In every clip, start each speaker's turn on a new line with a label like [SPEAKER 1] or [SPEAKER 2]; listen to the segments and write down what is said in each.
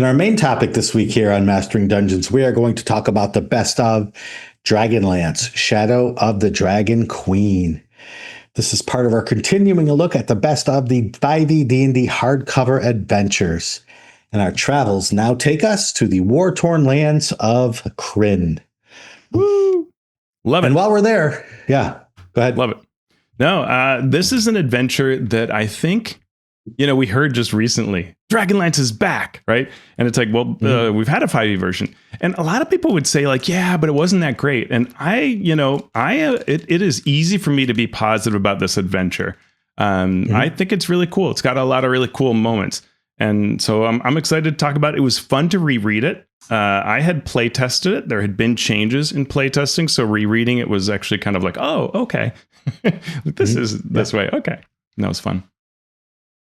[SPEAKER 1] our main topic this week here on Mastering Dungeons, we are going to talk about the best of Dragonlance, Shadow of the Dragon Queen. This is part of our continuing a look at the best of the 5e D&D hardcover adventures. And our travels now take us to the war-torn lands of Krynn.
[SPEAKER 2] Woo! Love it.
[SPEAKER 1] And while we're there, yeah, go ahead.
[SPEAKER 2] Love it. No, this is an adventure that I think, we heard just recently. Dragonlance is back, right? And it's like, well, we've had a 5e version. And a lot of people would say like, yeah, but it wasn't that great. And it is easy for me to be positive about this adventure. I think it's really cool. It's got a lot of really cool moments. And so I'm excited to talk about it. It was fun to reread it. I had play tested it. There had been changes in play testing. So rereading it was actually kind of like, oh, okay. This is this way. Okay. That was fun.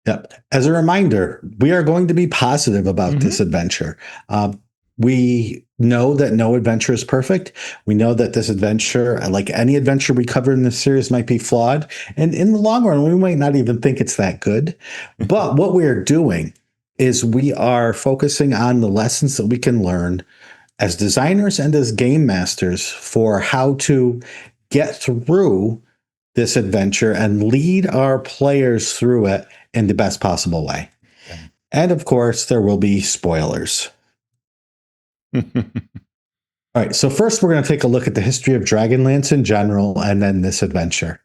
[SPEAKER 1] Yep. As a reminder, we are going to be positive about this adventure. We know that no adventure is perfect. We know that this adventure, like any adventure we cover in this series, might be flawed. And in the long run, we might not even think it's that good. But what we are doing is we are focusing on the lessons that we can learn as designers and as game masters for how to get through this adventure and lead our players through it in the best possible way. Okay. And of course, there will be spoilers. All right, so first we're going to take a look at the history of Dragonlance in general and then this adventure.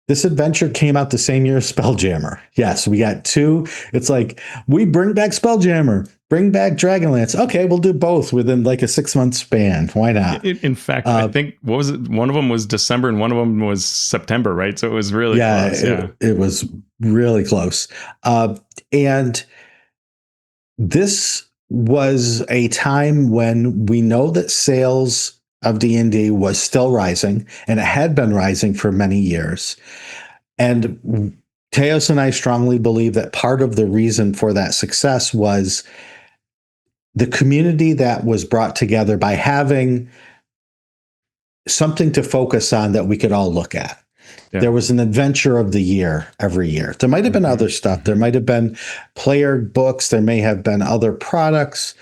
[SPEAKER 1] This adventure came out the same year as Spelljammer. Yes, we got two. It's like, we bring back Spelljammer, bring back Dragonlance. Okay, we'll do both within like a 6-month span. Why not?
[SPEAKER 2] In fact, I think, what was it? One of them was December and one of them was September, right? So it was really close.
[SPEAKER 1] It was really close. And this was a time when we know that sales of D&D was still rising, and it had been rising for many years. And Teos and I strongly believe that part of the reason for that success was the community that was brought together by having something to focus on that we could all look at. Yeah. There was an adventure of the year every year. There might have been other stuff. There might have been player books. There may have been other products.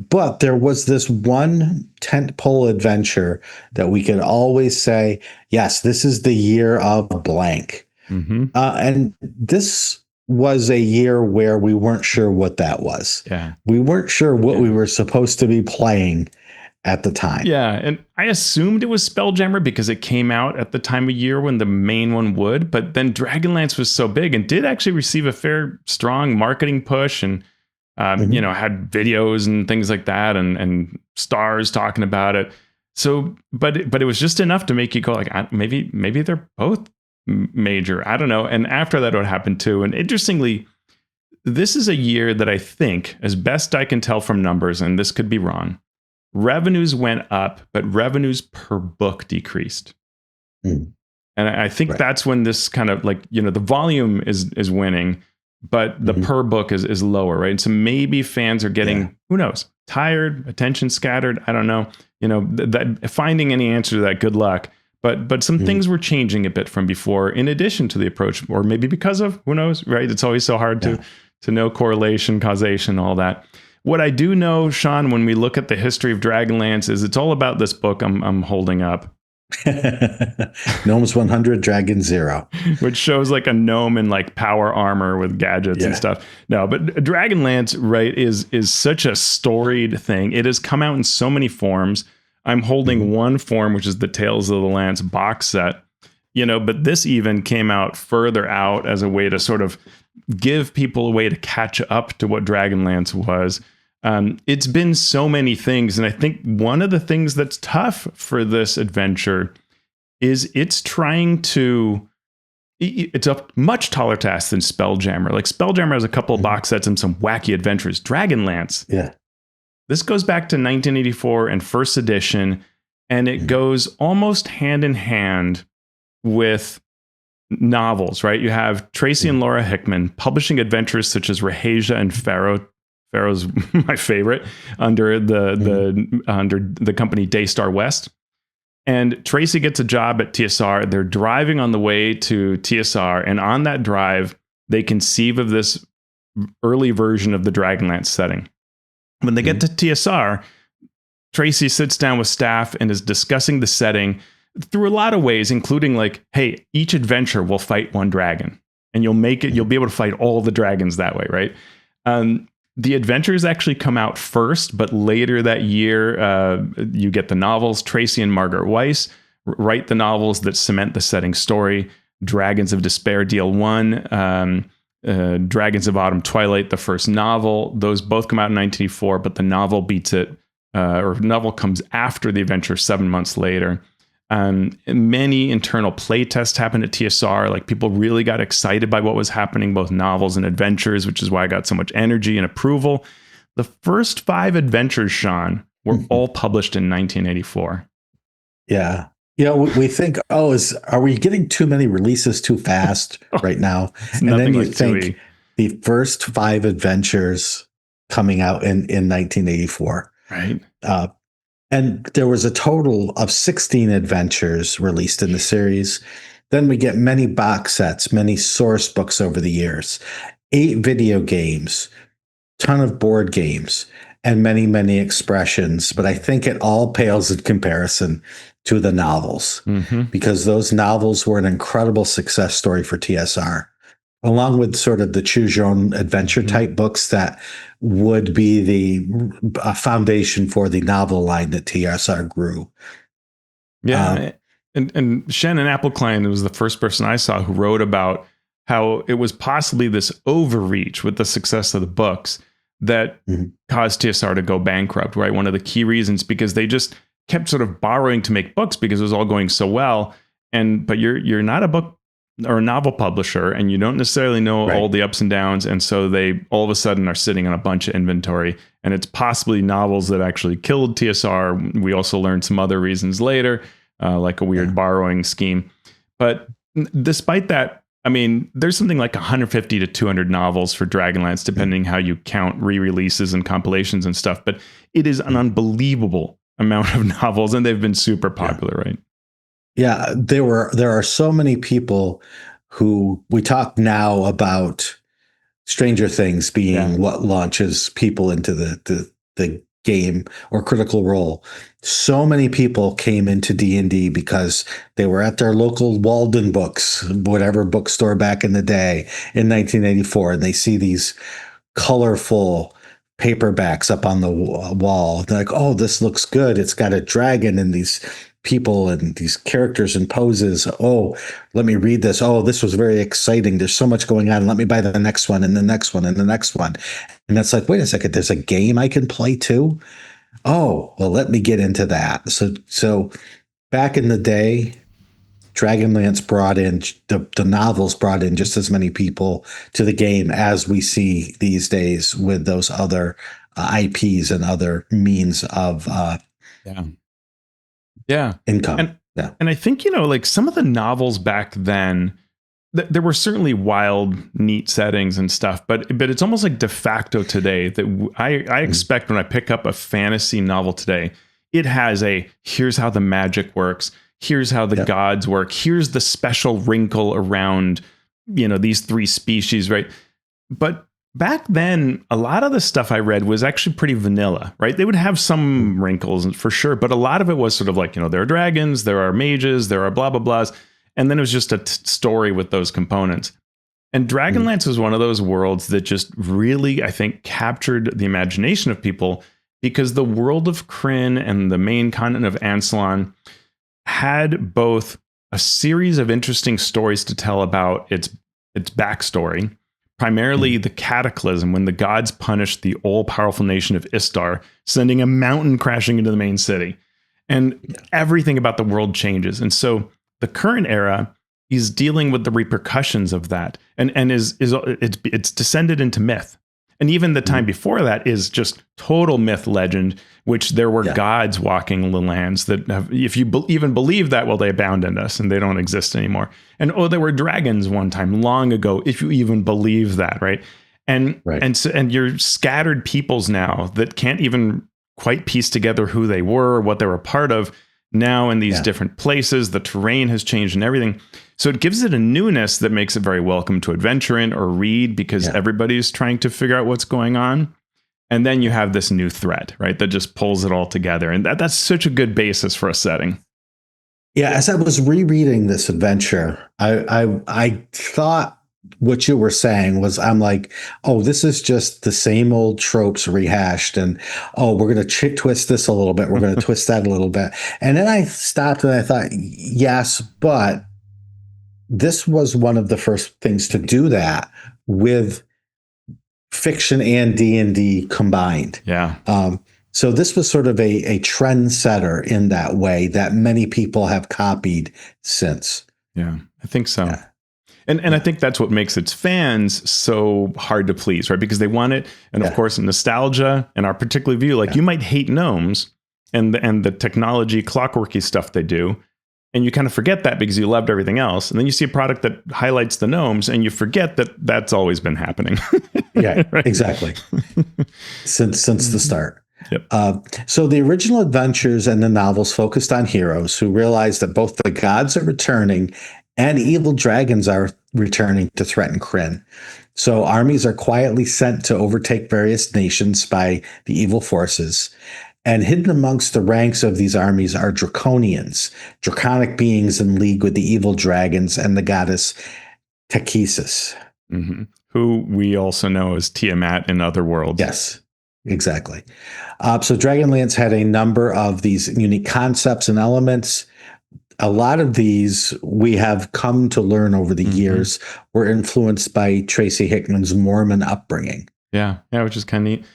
[SPEAKER 1] But there was this one tentpole adventure that we could always say, yes, this is the year of blank. And this was a year where we weren't sure what that was. Yeah. We weren't sure what we were supposed to be playing at the time.
[SPEAKER 2] Yeah, and I assumed it was Spelljammer because it came out at the time of year when the main one would. But then Dragonlance was so big and did actually receive a fair, strong marketing push and had videos and things like that and stars talking about it. So, but it was just enough to make you go like, maybe they're both major. I don't know. And after that, what happened too. And interestingly, this is a year that I think, as best I can tell from numbers, and this could be wrong, revenues went up, but revenues per book decreased. And I think that's when this kind of like, the volume is winning, but the per book is lower, right? So maybe fans are getting, who knows, tired, attention scattered. I don't know, that finding any answer to that, good luck. But some things were changing a bit from before, in addition to the approach, or maybe because of, who knows, right? It's always so hard to know correlation, causation, all that. What I do know, Shawn, when we look at the history of Dragonlance, is it's all about this book I'm holding up.
[SPEAKER 1] Gnomes 100, Dragon 0.
[SPEAKER 2] Which shows like a gnome in like power armor with gadgets and stuff. No, but Dragonlance, right, is such a storied thing. It has come out in so many forms. I'm holding one form, which is the Tales of the Lance box set. But this even came out further out as a way to sort of give people a way to catch up to what Dragonlance was. It's been so many things. And I think one of the things that's tough for this adventure is it's a much taller task than Spelljammer. Like Spelljammer has a couple of box sets and some wacky adventures. Dragonlance. Yeah. This goes back to 1984 and first edition, and it goes almost hand in hand with novels, right? You have Tracy and Laura Hickman publishing adventures such as Rahasia and Pharaoh. Pharaoh's my favorite under the company Daystar West. And Tracy gets a job at TSR. They're driving on the way to TSR, and on that drive, they conceive of this early version of the Dragonlance setting. When they get to TSR, Tracy sits down with staff and is discussing the setting through a lot of ways, including like, hey, each adventure will fight one dragon, and you'll be able to fight all the dragons that way, right? The adventures actually come out first, but later that year, you get the novels. Tracy and Margaret Weiss write the novels that cement the setting story. Dragons of Despair, Deal 1, Dragons of Autumn Twilight, the first novel. Those both come out in 1984, but the novel beats it, or novel comes after the adventure 7 months later. Many internal play tests happened at TSR. Like, people really got excited by what was happening, both novels and adventures, which is why I got so much energy and approval. The first 5 adventures, Shawn, were all published in 1984.
[SPEAKER 1] Yeah. We think, are we getting too many releases too fast right now? And then you think the first 5 adventures coming out in 1984.
[SPEAKER 2] Right.
[SPEAKER 1] And there was a total of 16 adventures released in the series. Then we get many box sets, many source books over the years, 8 video games, ton of board games, and many, many expressions. But I think it all pales in comparison to the novels, because those novels were an incredible success story for TSR, along with sort of the choose your own adventure type books that would be the foundation for the novel line that TSR grew.
[SPEAKER 2] Yeah. And Shannon Appelkline was the first person I saw who wrote about how it was possibly this overreach with the success of the books that caused TSR to go bankrupt, right? One of the key reasons, because they just kept sort of borrowing to make books because it was all going so well. But you're not a book or a novel publisher, and you don't necessarily know all the ups and downs. And so they all of a sudden are sitting on a bunch of inventory, and it's possibly novels that actually killed TSR. We also learned some other reasons later, like a weird borrowing scheme. But despite that, I mean, there's something like 150 to 200 novels for Dragonlance, depending how you count re-releases and compilations and stuff. But it is an unbelievable amount of novels, and they've been super popular, right?
[SPEAKER 1] Yeah, there are so many people who we talk now about Stranger Things being what launches people into the game or Critical Role. So many people came into D&D because they were at their local Walden Books, whatever bookstore back in the day in 1984, and they see these colorful paperbacks up on the wall. They're like, oh, this looks good. It's got a dragon and these people and these characters and poses. Oh, let me read this. Oh, this was very exciting. There's so much going on. Let me buy the next one and the next one and the next one. And that's like, wait a second, there's a game I can play too? Oh, well, let me get into that. So back in the day, Dragonlance brought in, the novels brought in just as many people to the game as we see these days with those other IPs and other means of income.
[SPEAKER 2] And I think, like some of the novels back then, there were certainly wild, neat settings and stuff, but it's almost like de facto today that I expect when I pick up a fantasy novel today, it has here's how the magic works. Here's how the gods work. Here's the special wrinkle around, these 3 species, right? But back then, a lot of the stuff I read was actually pretty vanilla, right? They would have some wrinkles for sure, but a lot of it was sort of like, there are dragons, there are mages, there are blah, blah, blahs. And then it was just a story with those components. And Dragonlance was one of those worlds that just really, I think, captured the imagination of people, because the world of Krynn and the main continent of Ansalon had both a series of interesting stories to tell about its backstory, primarily the cataclysm when the gods punished the all-powerful nation of Istar, sending a mountain crashing into the main city. And everything about the world changes. And so the current era is dealing with the repercussions of that, and it's descended into myth. And even the time before that is just total myth legend, which there were gods walking the lands that have, if you even believe that, well, they abandoned us and they don't exist anymore. And there were dragons one time long ago, if you even believe that, right? And you're scattered peoples now that can't even quite piece together who they were or what they were a part of. now in these different places. The terrain has changed and everything. So it gives it a newness that makes it very welcome to adventure in or read, because everybody's trying to figure out what's going on. And then you have this new threat, right, that just pulls it all together. And that's such a good basis for a setting.
[SPEAKER 1] Yeah, as I was rereading this adventure, I thought what you were saying was, I'm like, oh, this is just the same old tropes rehashed, and oh, we're going to twist this a little bit, we're going to twist that a little bit. And then I stopped and I thought, yes, but this was one of the first things to do that with fiction and D&D combined.
[SPEAKER 2] Yeah.
[SPEAKER 1] So this was sort of a trendsetter in that way that many people have copied since.
[SPEAKER 2] Yeah, I think so. Yeah. And I think that's what makes its fans so hard to please, right? Because they want it. And of course, nostalgia and our particular view, like you might hate gnomes and the technology, clockworky stuff they do. And you kind of forget that because you loved everything else. And then you see a product that highlights the gnomes and you forget that that's always been happening.
[SPEAKER 1] Yeah, right? Exactly. Since the start.
[SPEAKER 2] Yep.
[SPEAKER 1] So the original adventures and the novels focused on heroes who realize that both the gods are returning and evil dragons are returning to threaten Krynn. So armies are quietly sent to overtake various nations by the evil forces. And hidden amongst the ranks of these armies are draconians, draconic beings in league with the evil dragons and the goddess Teos.
[SPEAKER 2] Mm-hmm. Who we also know as Tiamat in other worlds.
[SPEAKER 1] Yes, exactly. So Dragonlance had a number of these unique concepts and elements. A lot of these we have come to learn over the years were influenced by Tracy Hickman's Mormon upbringing.
[SPEAKER 2] Yeah, which is kind of neat.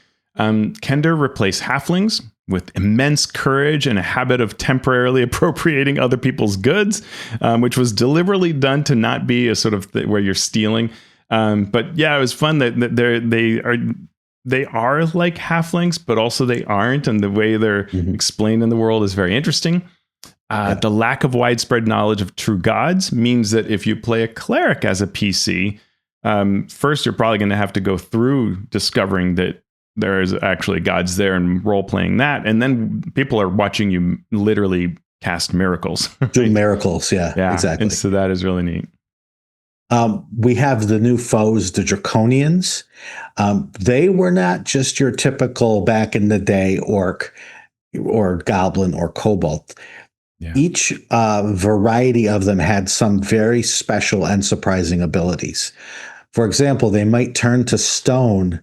[SPEAKER 2] Kender replaced halflings with immense courage and a habit of temporarily appropriating other people's goods, which was deliberately done to not be a sort of where you're stealing. But yeah, it was fun that they are like halflings, but also they aren't, and the way they're explained in the world is very interesting. The lack of widespread knowledge of true gods means that if you play a cleric as a PC, first you're probably going to have to go through discovering that there is actually gods there and role playing that, and then people are watching you literally cast miracles.
[SPEAKER 1] Doing miracles, yeah, exactly.
[SPEAKER 2] And so that is really neat.
[SPEAKER 1] We have the new foes, the Draconians. They were not just your typical back in the day orc or goblin or kobold. Yeah. Each variety of them had some very special and surprising abilities. For example, they might turn to stone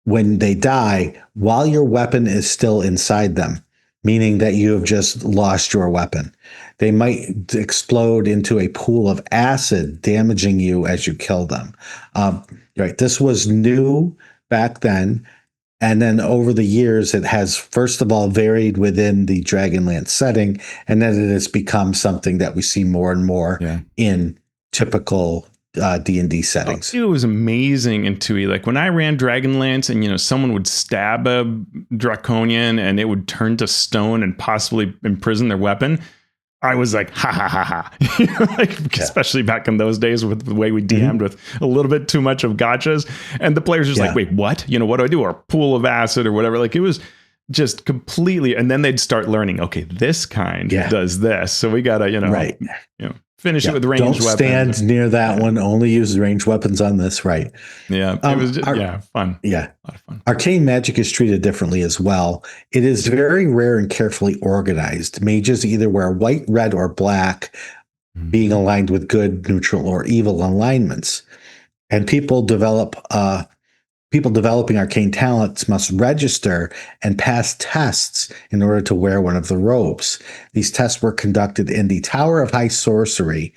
[SPEAKER 1] when they die while your weapon is still inside them, meaning that you have just lost your weapon. They might explode into a pool of acid, damaging you as you kill them. Right. This was new back then. And then over the years, it has, first of all, varied within the Dragonlance setting, and then it has become something that we see more and more in typical D&D settings.
[SPEAKER 2] It was amazing in 2E. Like when I ran Dragonlance and, someone would stab a Draconian and it would turn to stone and possibly imprison their weapon, I was like, ha, ha, ha, ha. Especially back in those days with the way we DM'd with a little bit too much of gotchas. And the players just like, wait, what? What do I do? Or a pool of acid or whatever. Like it was just completely. And then they'd start learning, okay, this kind does this. So we got to, finish it with ranged weapons.
[SPEAKER 1] Don't stand near that one. Only use ranged weapons on this. Right.
[SPEAKER 2] Yeah. It was just, fun.
[SPEAKER 1] Yeah.
[SPEAKER 2] A lot of fun.
[SPEAKER 1] Arcane magic is treated differently as well. It is very rare and carefully organized. Mages either wear white, red, or black, being aligned with good, neutral, or evil alignments. And people developing arcane talents must register and pass tests in order to wear one of the robes. These tests were conducted in the Tower of High Sorcery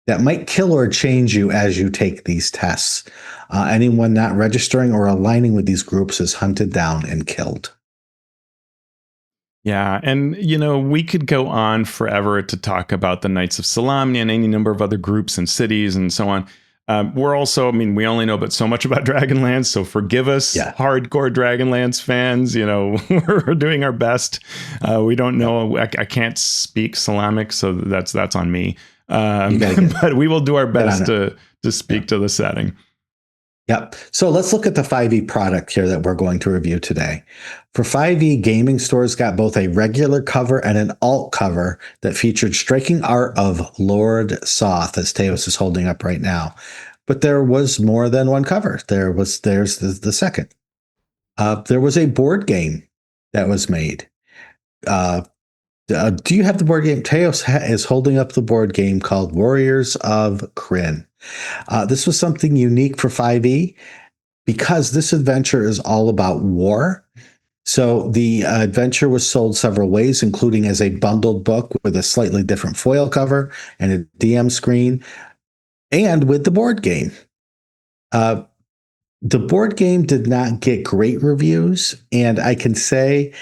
[SPEAKER 1] that might kill or change you as you take these tests. Anyone not registering or aligning with these groups is hunted down and killed.
[SPEAKER 2] Yeah, and we could go on forever to talk about the Knights of Solamnia and any number of other groups and cities and so on. We're also, we only know but so much about Dragonlance, so forgive us, hardcore Dragonlance fans. We're doing our best. We don't know. I can't speak Solamic, so that's on me. But we will do our best to speak to the setting.
[SPEAKER 1] Yep. So let's look at the 5e product here that we're going to review today. For 5e, gaming stores got both a regular cover and an alt cover that featured striking art of Lord Soth, as Teos is holding up right now. But there was more than one cover. There's the second. There was a board game that was made. Do you have the board game? Teos is holding up the board game called Warriors of Krynn. This was something unique for 5e because this adventure is all about war. So the adventure was sold several ways, including as a bundled book with a slightly different foil cover and a DM screen, and with the board game. The board game did not get great reviews, and I can say,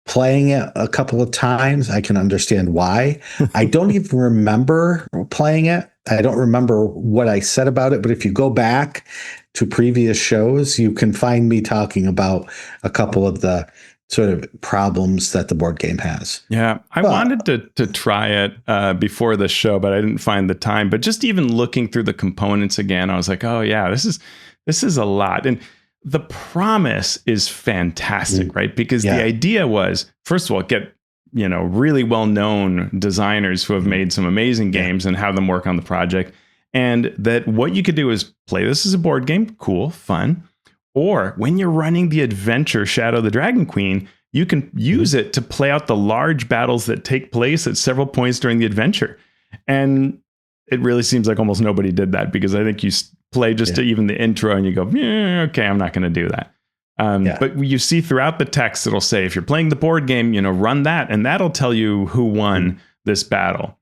[SPEAKER 1] playing it a couple of times, I can understand why. I don't even remember playing it. I don't remember what I said about it, but if you go back to previous shows, you can find me talking about a couple of the sort of problems that the board game has.
[SPEAKER 2] Yeah, I wanted to try it before the show, but I didn't find the time. But just even looking through the components again, I was like, oh yeah, this is a lot. And the promise is fantastic, right? Because the idea was, first of all, get really well-known designers who have made some amazing games and have them work on the project. And that what you could do is play this as a board game, cool, fun. Or when you're running the adventure Shadow the Dragon Queen, you can use it to play out the large battles that take place at several points during the adventure. And it really seems like almost nobody did that, because I think you play just to even the intro and you go, okay, I'm not going to do that. But you see throughout the text, it'll say, if you're playing the board game, run that, and that'll tell you who won this battle.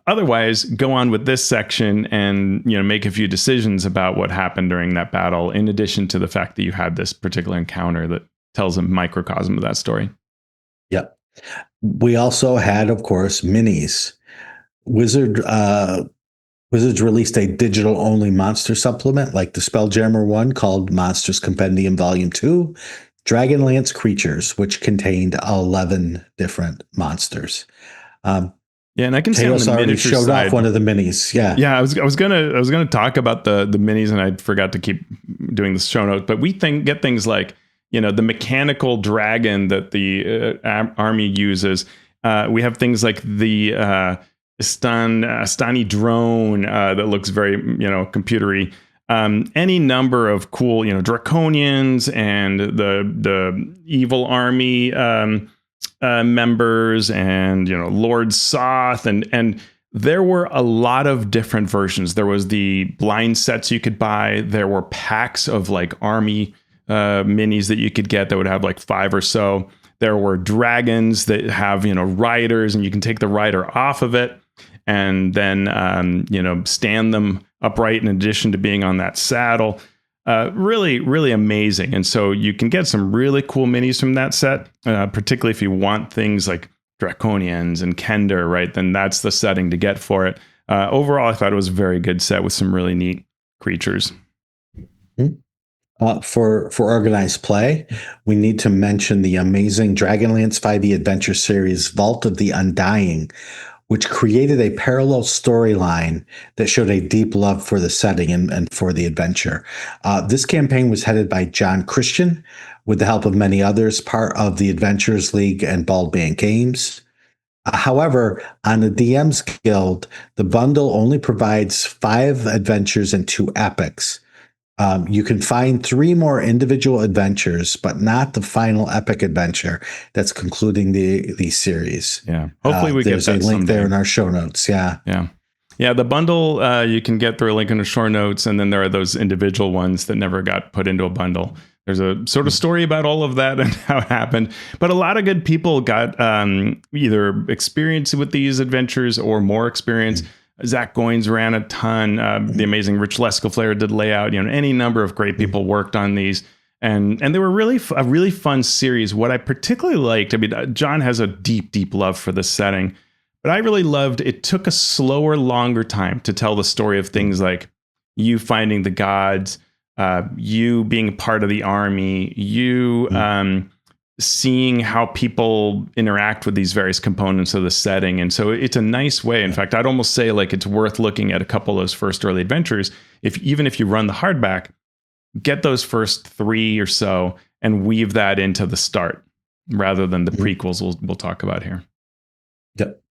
[SPEAKER 2] Otherwise, go on with this section and make a few decisions about what happened during that battle, in addition to the fact that you had this particular encounter that tells a microcosm of that story.
[SPEAKER 1] Yep. We also had, of course, minis. Wizards released a digital-only monster supplement like the Spelljammer one called Monsters Compendium Volume 2, Dragonlance Creatures, which contained 11 different monsters.
[SPEAKER 2] Yeah, and I can see on the
[SPEAKER 1] already
[SPEAKER 2] miniature
[SPEAKER 1] showed
[SPEAKER 2] side,
[SPEAKER 1] off one of the minis. Yeah,
[SPEAKER 2] I was gonna talk about the minis, and I forgot to keep doing the show notes. But we get things like the mechanical dragon that the army uses. We have things like the Stani drone that looks very computery. Any number of cool draconians and the evil army members, and Lord Soth, and there were a lot of different versions. There was the blind sets you could buy. There were packs of like army minis that you could get that would have like 5 or so. There were dragons that have riders, and you can take the rider off of it and then stand them upright in addition to being on that saddle. Really, really amazing. And so you can get some really cool minis from that set, particularly if you want things like Draconians and Kender, right? Then that's the setting to get for it. Overall, I thought it was a very good set with some really neat creatures.
[SPEAKER 1] For organized play, we need to mention the amazing Dragonlance 5e Adventure Series Vault of the Undying, which created a parallel storyline that showed a deep love for the setting and for the adventure. This campaign was headed by John Christian, with the help of many others, part of the Adventurers League and Bald Man Games. However, on the DM's Guild, the bundle only provides 5 adventures and 2 epics. You can find 3 more individual adventures, but not the final epic adventure that's concluding the series.
[SPEAKER 2] Yeah. Hopefully we get that
[SPEAKER 1] There's a link
[SPEAKER 2] someday.
[SPEAKER 1] there in our show notes. Yeah.
[SPEAKER 2] Yeah. The bundle you can get through a link in the show notes, and then there are those individual ones that never got put into a bundle. There's a sort of story about all of that and how it happened. But a lot of good people got either experience with these adventures or more experience. Zach Goins ran a ton. The amazing Rich Lescaflair did layout. Any number of great people worked on these, and they were really a really fun series. What I particularly liked, John has a deep love for this setting, but I really loved it. Took a slower, longer time to tell the story of things like you finding the gods, you being part of the army, you seeing how people interact with these various components of the setting. And so it's a nice way. In fact, I'd almost say like it's worth looking at a couple of those first early adventures. Even if you run the hardback, get those first 3 or so and weave that into the start rather than the prequels we'll talk about here.
[SPEAKER 1] Yep.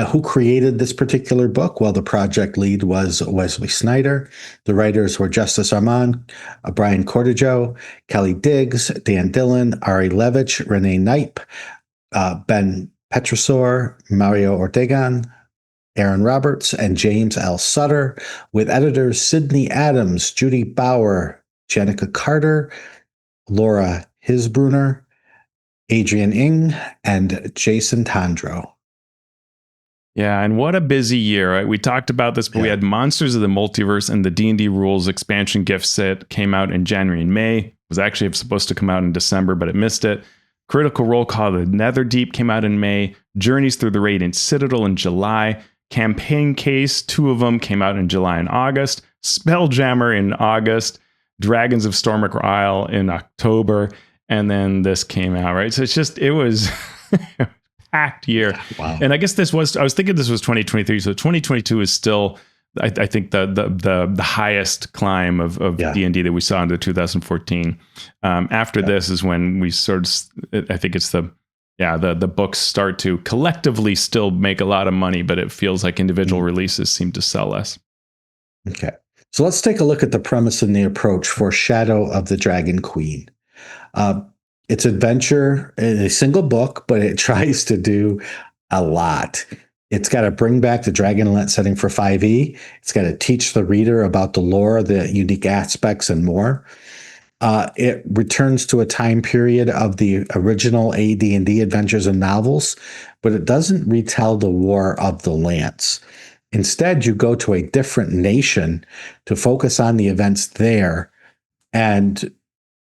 [SPEAKER 1] Who created this particular book? Well, the project lead was Wesley Snyder. The writers were Justice Armand, Brian Cordijo, Kelly Diggs, Dan Dillon, Ari Levitch, Renee Knipe, Ben Petrosor, Mario Ortegan, Aaron Roberts, and James L. Sutter, with editors Sidney Adams, Judy Bauer, Jenica Carter, Laura Hisbrunner, Adrian Ing, and Jason Tandro.
[SPEAKER 2] Yeah, and what a busy year, right? We talked about this, but we had Monsters of the Multiverse and the D&D Rules expansion gift set came out in January and May. It was actually supposed to come out in December, but it missed it. Critical Role Call of the Netherdeep came out in May. Journeys Through the Radiant Citadel in July. Campaign Case, 2 of them came out in July and August. Spelljammer in August. Dragons of Stormwick Isle in October. And then this came out, right? So it was packed year.
[SPEAKER 1] Wow.
[SPEAKER 2] And I guess I was thinking this was 2023. So 2022 is still, I think, the highest climb of D&D that we saw into 2014. After this is when we sort of, I think it's the books start to collectively still make a lot of money, but it feels like individual releases seem to sell less.
[SPEAKER 1] Okay. So let's take a look at the premise and the approach for Shadow of the Dragon Queen. It's adventure in a single book, but it tries to do a lot. It's got to bring back the Dragonlance setting for 5e. It's got to teach the reader about the lore, the unique aspects, and more. It returns to a time period of the original AD&D adventures and novels, but it doesn't retell the War of the Lance. Instead, you go to a different nation to focus on the events there, and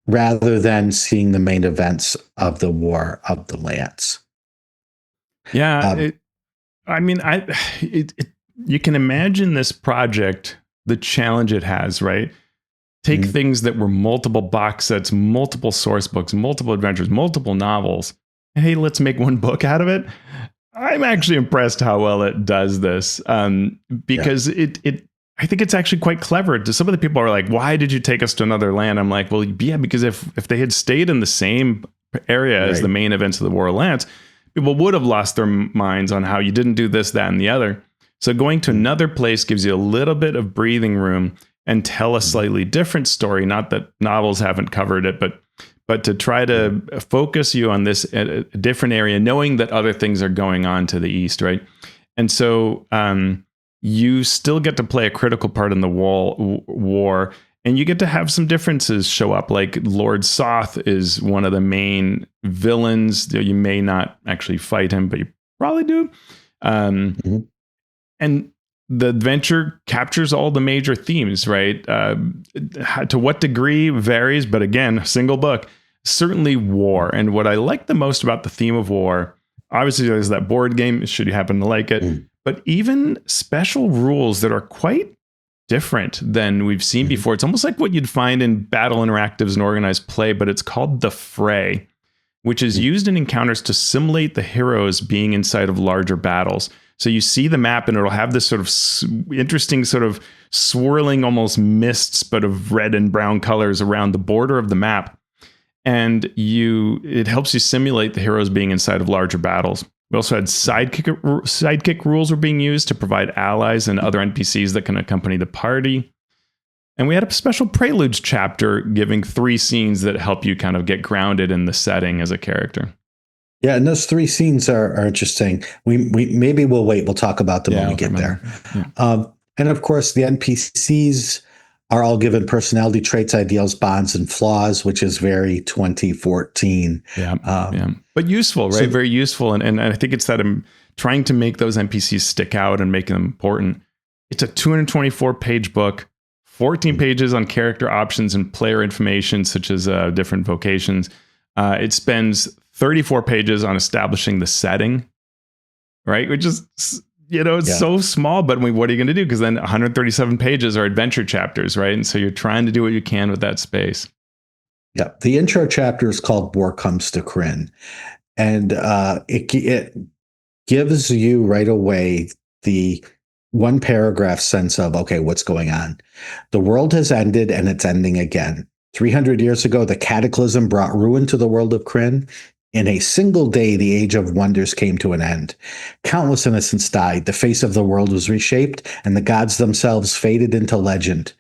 [SPEAKER 1] rather than seeing the main events of the War of the Lance.
[SPEAKER 2] Yeah, you can imagine this project, the challenge it has, right? Take things that were multiple box sets, multiple source books, multiple adventures, multiple novels, and hey, let's make one book out of it. I'm actually impressed how well it does this, because I think it's actually quite clever. Some of the people are like, why did you take us to another land? I'm like, well, yeah, because if they had stayed in the same area as the main events of the War of Lance, people would have lost their minds on how you didn't do this, that, and the other. So going to another place gives you a little bit of breathing room and tell a slightly different story. Not that novels haven't covered it, but to try to focus you on this a different area, knowing that other things are going on to the east, right? And so you still get to play a critical part in the war, and you get to have some differences show up. Like Lord Soth is one of the main villains. You may not actually fight him, but you probably do. And the adventure captures all the major themes, right? To what degree varies, but again, a single book. Certainly war. And what I like the most about the theme of war, obviously there's that board game, should you happen to like it, but even special rules that are quite different than we've seen before. It's almost like what you'd find in battle interactives and organized play, but it's called the Fray, which is used in encounters to simulate the heroes being inside of larger battles. So you see the map and it'll have this sort of interesting sort of swirling almost mists, but of red and brown colors around the border of the map. And it helps you simulate the heroes being inside of larger battles. We also had sidekick rules were being used to provide allies and other NPCs that can accompany the party. And we had a special Preludes chapter giving 3 scenes that help you kind of get grounded in the setting as a character.
[SPEAKER 1] Yeah, and those 3 scenes are interesting. We maybe we'll wait. We'll talk about them when we get there. Yeah. And of course, the NPCs are all given personality traits, ideals, bonds, and flaws, which is very 2014. But useful, right? Very useful. And I think it's that I'm trying to make those NPCs stick out and make them important. It's a 224-page book, 14 pages on character options and player information, such as different vocations. It spends 34 pages on establishing the setting, right? Which is, it's so small, but what are you going to do? Because then 137 pages are adventure chapters, right? And so you're trying to do what you can with that space. Yeah. The intro chapter is called War Comes to Krynn. And it gives you right away the one paragraph sense of, okay, what's going on? The world has ended and it's ending again. 300 years ago, the cataclysm brought ruin to the world of Krynn. In a single day, the Age of Wonders came to an end. Countless innocents died, the face of the world was reshaped, and the gods themselves faded into legend.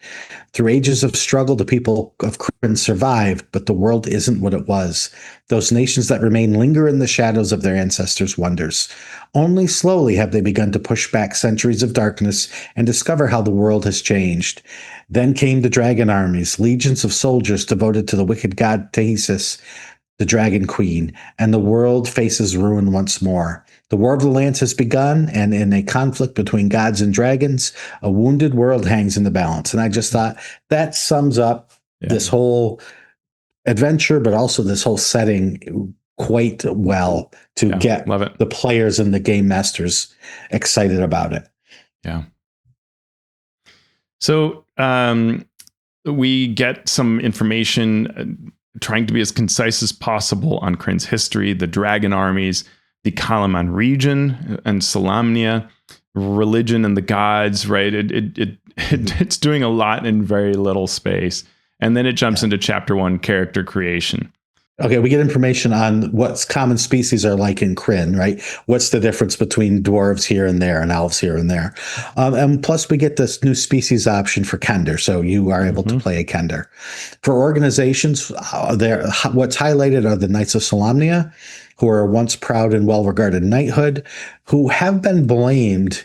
[SPEAKER 1] Through ages of struggle, the people of Krynn survived, but the world isn't what it was. Those nations that remain linger in the shadows of their ancestors' wonders. Only slowly have they begun to push back centuries of darkness and discover how the world has changed. Then came the dragon armies, legions of soldiers devoted to the wicked god Teos, the Dragon Queen, and the world faces ruin once more. The War of the Lance has begun, and in a conflict between gods and dragons, a wounded world hangs in the balance. And I just thought that sums up this whole adventure, but also this whole setting quite well to get the players and the game masters excited about it.
[SPEAKER 2] Yeah. So we get some information trying to be as concise as possible on Krynn's history, the dragon armies, the Kalaman region and Solamnia, religion and the gods, right? It's doing a lot in very little space. And then it jumps into chapter 1, character creation.
[SPEAKER 1] Okay, we get information on what common species are like in Krynn, right? What's the difference between dwarves here and there and elves here and there? And plus, we get this new species option for Kender, so you are able to play a Kender. For organizations, what's highlighted are the Knights of Solamnia, who are once proud and well-regarded knighthood, who have been blamed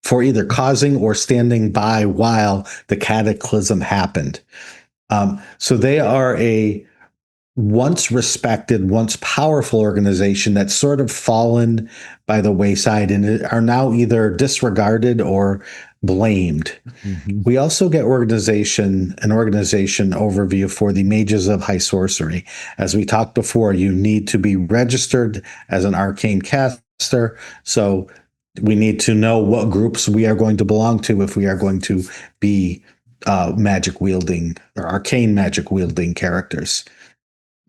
[SPEAKER 1] for either causing or standing by while the cataclysm happened. So they are a once respected, once powerful organization that's sort of fallen by the wayside and are now either disregarded or blamed. We also get an organization overview for the Mages of High Sorcery. As we talked before, you need to be registered as an arcane caster. So we need to know what groups we are going to belong to if we are going to be magic wielding or arcane magic wielding characters.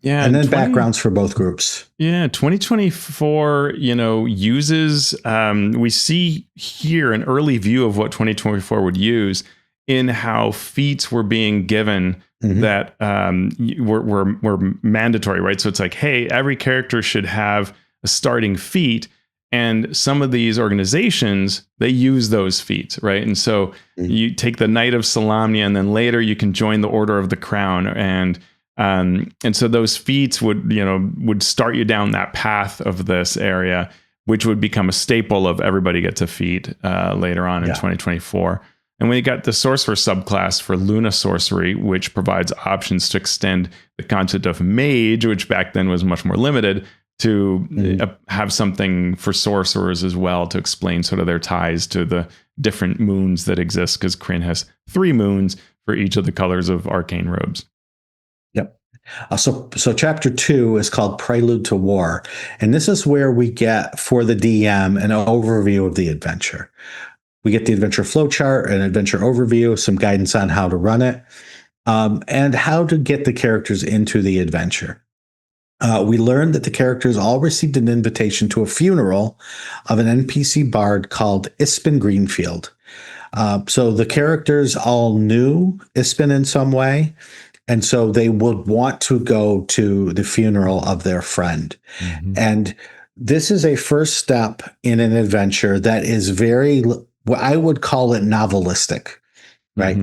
[SPEAKER 2] Yeah.
[SPEAKER 1] And then backgrounds for both groups.
[SPEAKER 2] Yeah. 2024, uses, we see here an early view of what 2024 would use in how feats were being given that were mandatory, right? So it's like, hey, every character should have a starting feat. And some of these organizations, they use those feats, right? And so you take the Knight of Solamnia, and then later you can join the Order of the Crown. And so those feats would start you down that path of this area, which would become a staple of everybody gets a feat later on in 2024. And we got the sorcerer subclass for Luna Sorcery, which provides options to extend the concept of mage, which back then was much more limited, to have something for sorcerers as well to explain sort of their ties to the different moons that exist, because Krynn has 3 moons for each of the colors of arcane robes.
[SPEAKER 1] Yep. So chapter 2 is called Prelude to War. And this is where we get, for the DM, an overview of the adventure. We get the adventure flowchart, an adventure overview, some guidance on how to run it, and how to get the characters into the adventure. We learned that the characters all received an invitation to a funeral of an NPC bard called Ispin Greenfield. So the characters all knew Ispin in some way, and so they would want to go to the funeral of their friend. And this is a first step in an adventure that is what I would call it novelistic, right?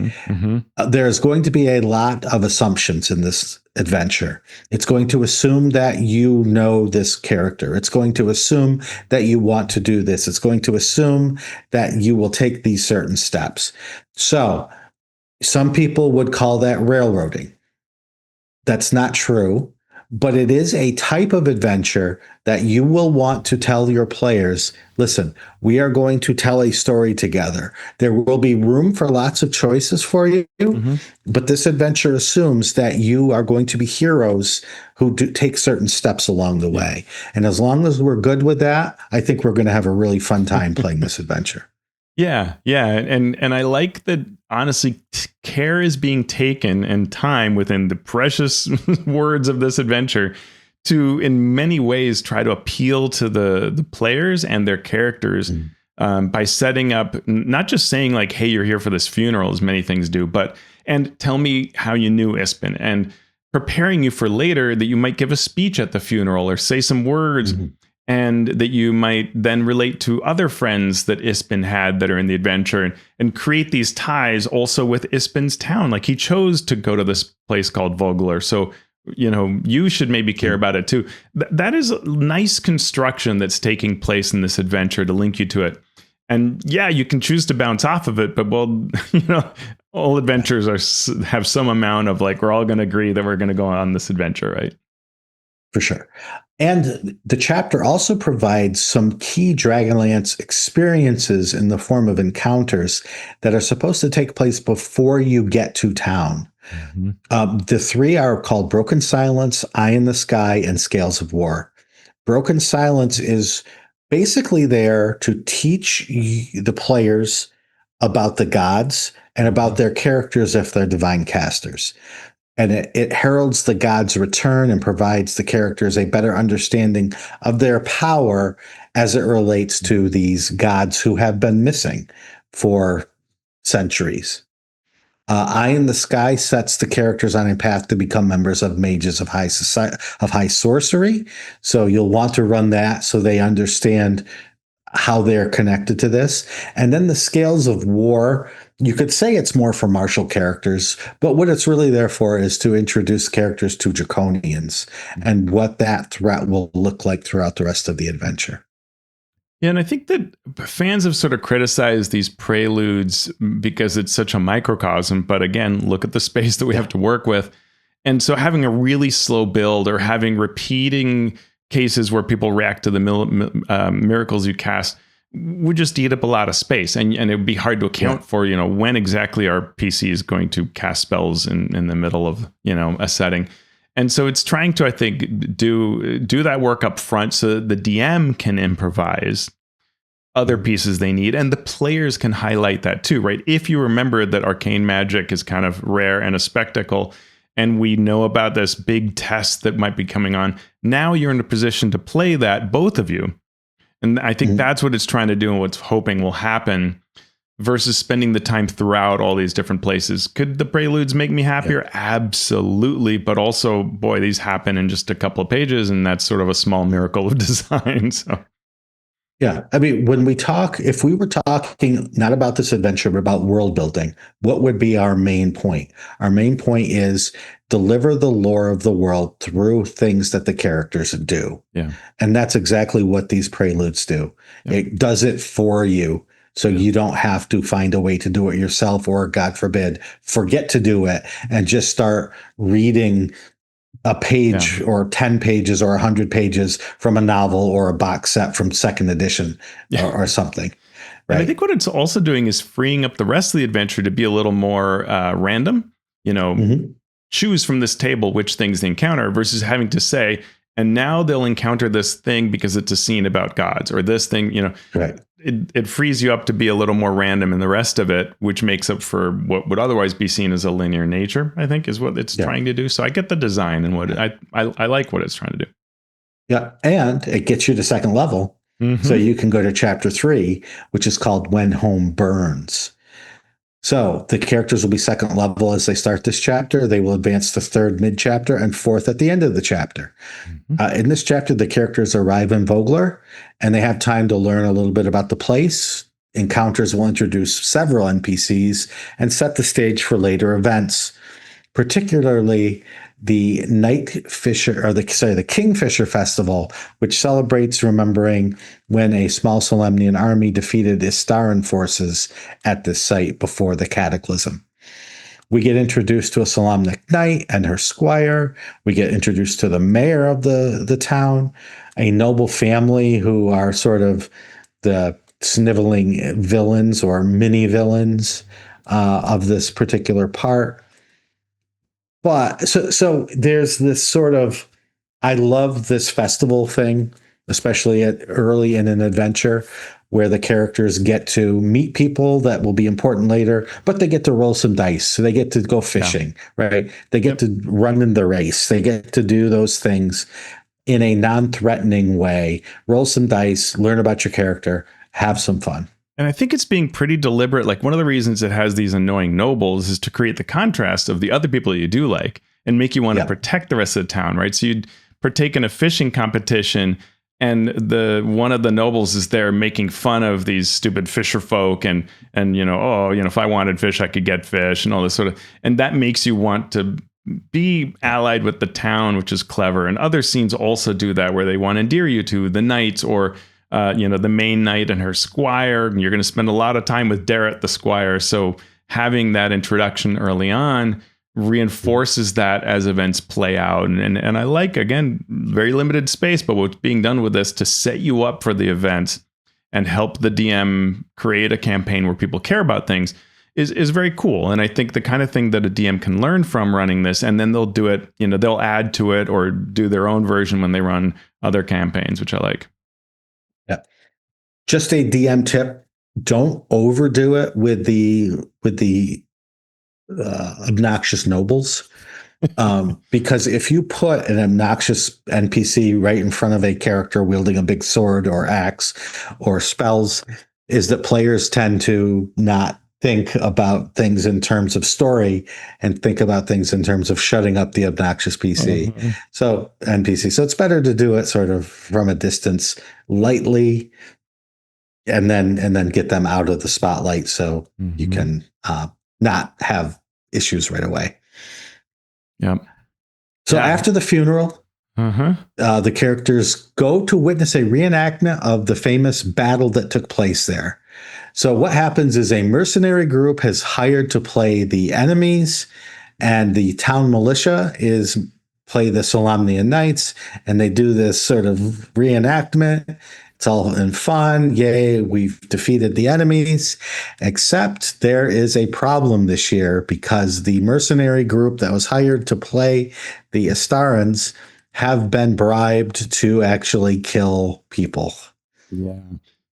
[SPEAKER 1] There's going to be a lot of assumptions in this adventure. It's going to assume that you know this character. It's going to assume that you want to do this. It's going to assume that you will take these certain steps. So some people would call that railroading. That's not true, but it is a type of adventure that you will want to tell your players, listen, we are going to tell a story together. There will be room for lots of choices for you, but this adventure assumes that you are going to be heroes who take certain steps along the way. And as long as we're good with that, I think we're going to have a really fun time playing this adventure.
[SPEAKER 2] Yeah. And I like that, honestly, care is being taken and time within the precious words of this adventure to, in many ways, try to appeal to the players and their characters by setting up, not just saying like, hey, you're here for this funeral, as many things do, but and tell me how you knew Ispin, and preparing you for later that you might give a speech at the funeral or say some words, and that you might then relate to other friends that Ispin had that are in the adventure, and create these ties also with Ispin's town. Like, he chose to go to this place called Vogler. So, you should maybe care about it too. That is a nice construction that's taking place in this adventure to link you to it. And yeah, you can choose to bounce off of it, but well, all adventures have some amount of like, we're all going to agree that we're going to go on this adventure, right?
[SPEAKER 1] For sure. And the chapter also provides some key Dragonlance experiences in the form of encounters that are supposed to take place before you get to town. The three are called Broken Silence, Eye in the Sky, and Scales of War. Broken Silence is basically there to teach the players about the gods and about their characters if they're divine casters. And it heralds the gods' return and provides the characters a better understanding of their power as it relates to these gods who have been missing for centuries. Eye in the Sky sets the characters on a path to become members of mages of high sorcery. So you'll want to run that so they understand how they're connected to this. And then the Scales of War, you could say it's more for martial characters, but what it's really there for is to introduce characters to Draconians and what that threat will look like throughout the rest of the adventure.
[SPEAKER 2] Yeah, and I think that fans have sort of criticized these preludes because it's such a microcosm. But again, look at the space that we have to work with. And so having a really slow build or having repeating cases where people react to the miracles you cast would just eat up a lot of space. And it would be hard to account for, when exactly our PC is going to cast spells in the middle of, a setting. And so it's trying to, I think, do that work up front so that the DM can improvise other pieces they need, and the players can highlight that too, right? If you remember that arcane magic is kind of rare and a spectacle, and we know about this big test that might be coming on, now you're in a position to play that, both of you. And I think that's what it's trying to do and what's hoping will happen, versus spending the time throughout all these different places. Could the preludes make me happier? Absolutely. But also, boy, these happen in just a couple of pages, and that's sort of a small miracle of design. So.
[SPEAKER 1] Yeah. I mean, if we were talking not about this adventure, but about world building, what would be our main point? Our main point is deliver the lore of the world through things that the characters do.
[SPEAKER 2] Yeah.
[SPEAKER 1] And that's exactly what these preludes do. Yeah. It does it for you. So you don't have to find a way to do it yourself, or, God forbid, forget to do it and just start reading a page or 10 pages or 100 pages from a novel or a box set from second edition or something. Right?
[SPEAKER 2] And I think what it's also doing is freeing up the rest of the adventure to be a little more random. Choose from this table which things they encounter, versus having to say, and now they'll encounter this thing because it's a scene about gods, or this thing,
[SPEAKER 1] Right.
[SPEAKER 2] It frees you up to be a little more random in the rest of it, which makes up for what would otherwise be seen as a linear nature, I think, is what it's trying to do. So I get the design and what I like what it's trying to do.
[SPEAKER 1] Yeah. And it gets you to second level. So you can go to chapter 3, which is called When Home Burns. So the characters will be second level as they start this chapter. They will advance to third mid-chapter and fourth at the end of the chapter. In this chapter, the characters arrive in Vogler, and they have time to learn a little bit about the place. Encounters will introduce several NPCs and set the stage for later events, particularly the the Kingfisher Festival, which celebrates remembering when a small Solemnian army defeated Istaran forces at this site before the Cataclysm. We get introduced to a Solemnic knight and her squire. We get introduced to the mayor of the town, a noble family who are sort of the sniveling villains or mini villains of this particular part. But so there's this sort of, I love this festival thing, especially early in an adventure, where the characters get to meet people that will be important later, but they get to roll some dice. So they get to go fishing, right? They get to run in the race. They get to do those things in a non-threatening way, roll some dice, learn about your character, have some fun.
[SPEAKER 2] And I think it's being pretty deliberate. Like one of the reasons it has these annoying nobles is to create the contrast of the other people you do like and make you want to protect the rest of the town, right? So you'd partake in a fishing competition, and the one of the nobles is there making fun of these stupid fisher folk, and if I wanted fish, I could get fish, and all this sort of, and that makes you want to be allied with the town, which is clever. And other scenes also do that, where they want to endear you to the knights, or the main knight and her squire, and you're going to spend a lot of time with Darrett the squire. So having that introduction early on reinforces that as events play out. And I like, again, very limited space, but what's being done with this to set you up for the event and help the DM create a campaign where people care about things is very cool. And I think the kind of thing that a DM can learn from running this, and then they'll do it, they'll add to it or do their own version when they run other campaigns, which I like.
[SPEAKER 1] Yeah. Just a DM tip: don't overdo it with the obnoxious nobles, because if you put an obnoxious NPC right in front of a character wielding a big sword or axe or spells, is that players tend to not think about things in terms of story and think about things in terms of shutting up the obnoxious PC.
[SPEAKER 2] Mm-hmm.
[SPEAKER 1] So NPC. So it's better to do it sort of from a distance, lightly, and then get them out of the spotlight so you can not have issues right away.
[SPEAKER 2] Yep.
[SPEAKER 1] So after the funeral, the characters go to witness a reenactment of the famous battle that took place there. So what happens is a mercenary group has hired to play the enemies, and the town militia play the Solamnian Knights, and they do this sort of reenactment. It's all in fun. Yay, we've defeated the enemies. Except there is a problem this year, because the mercenary group that was hired to play the Astarans have been bribed to actually kill people.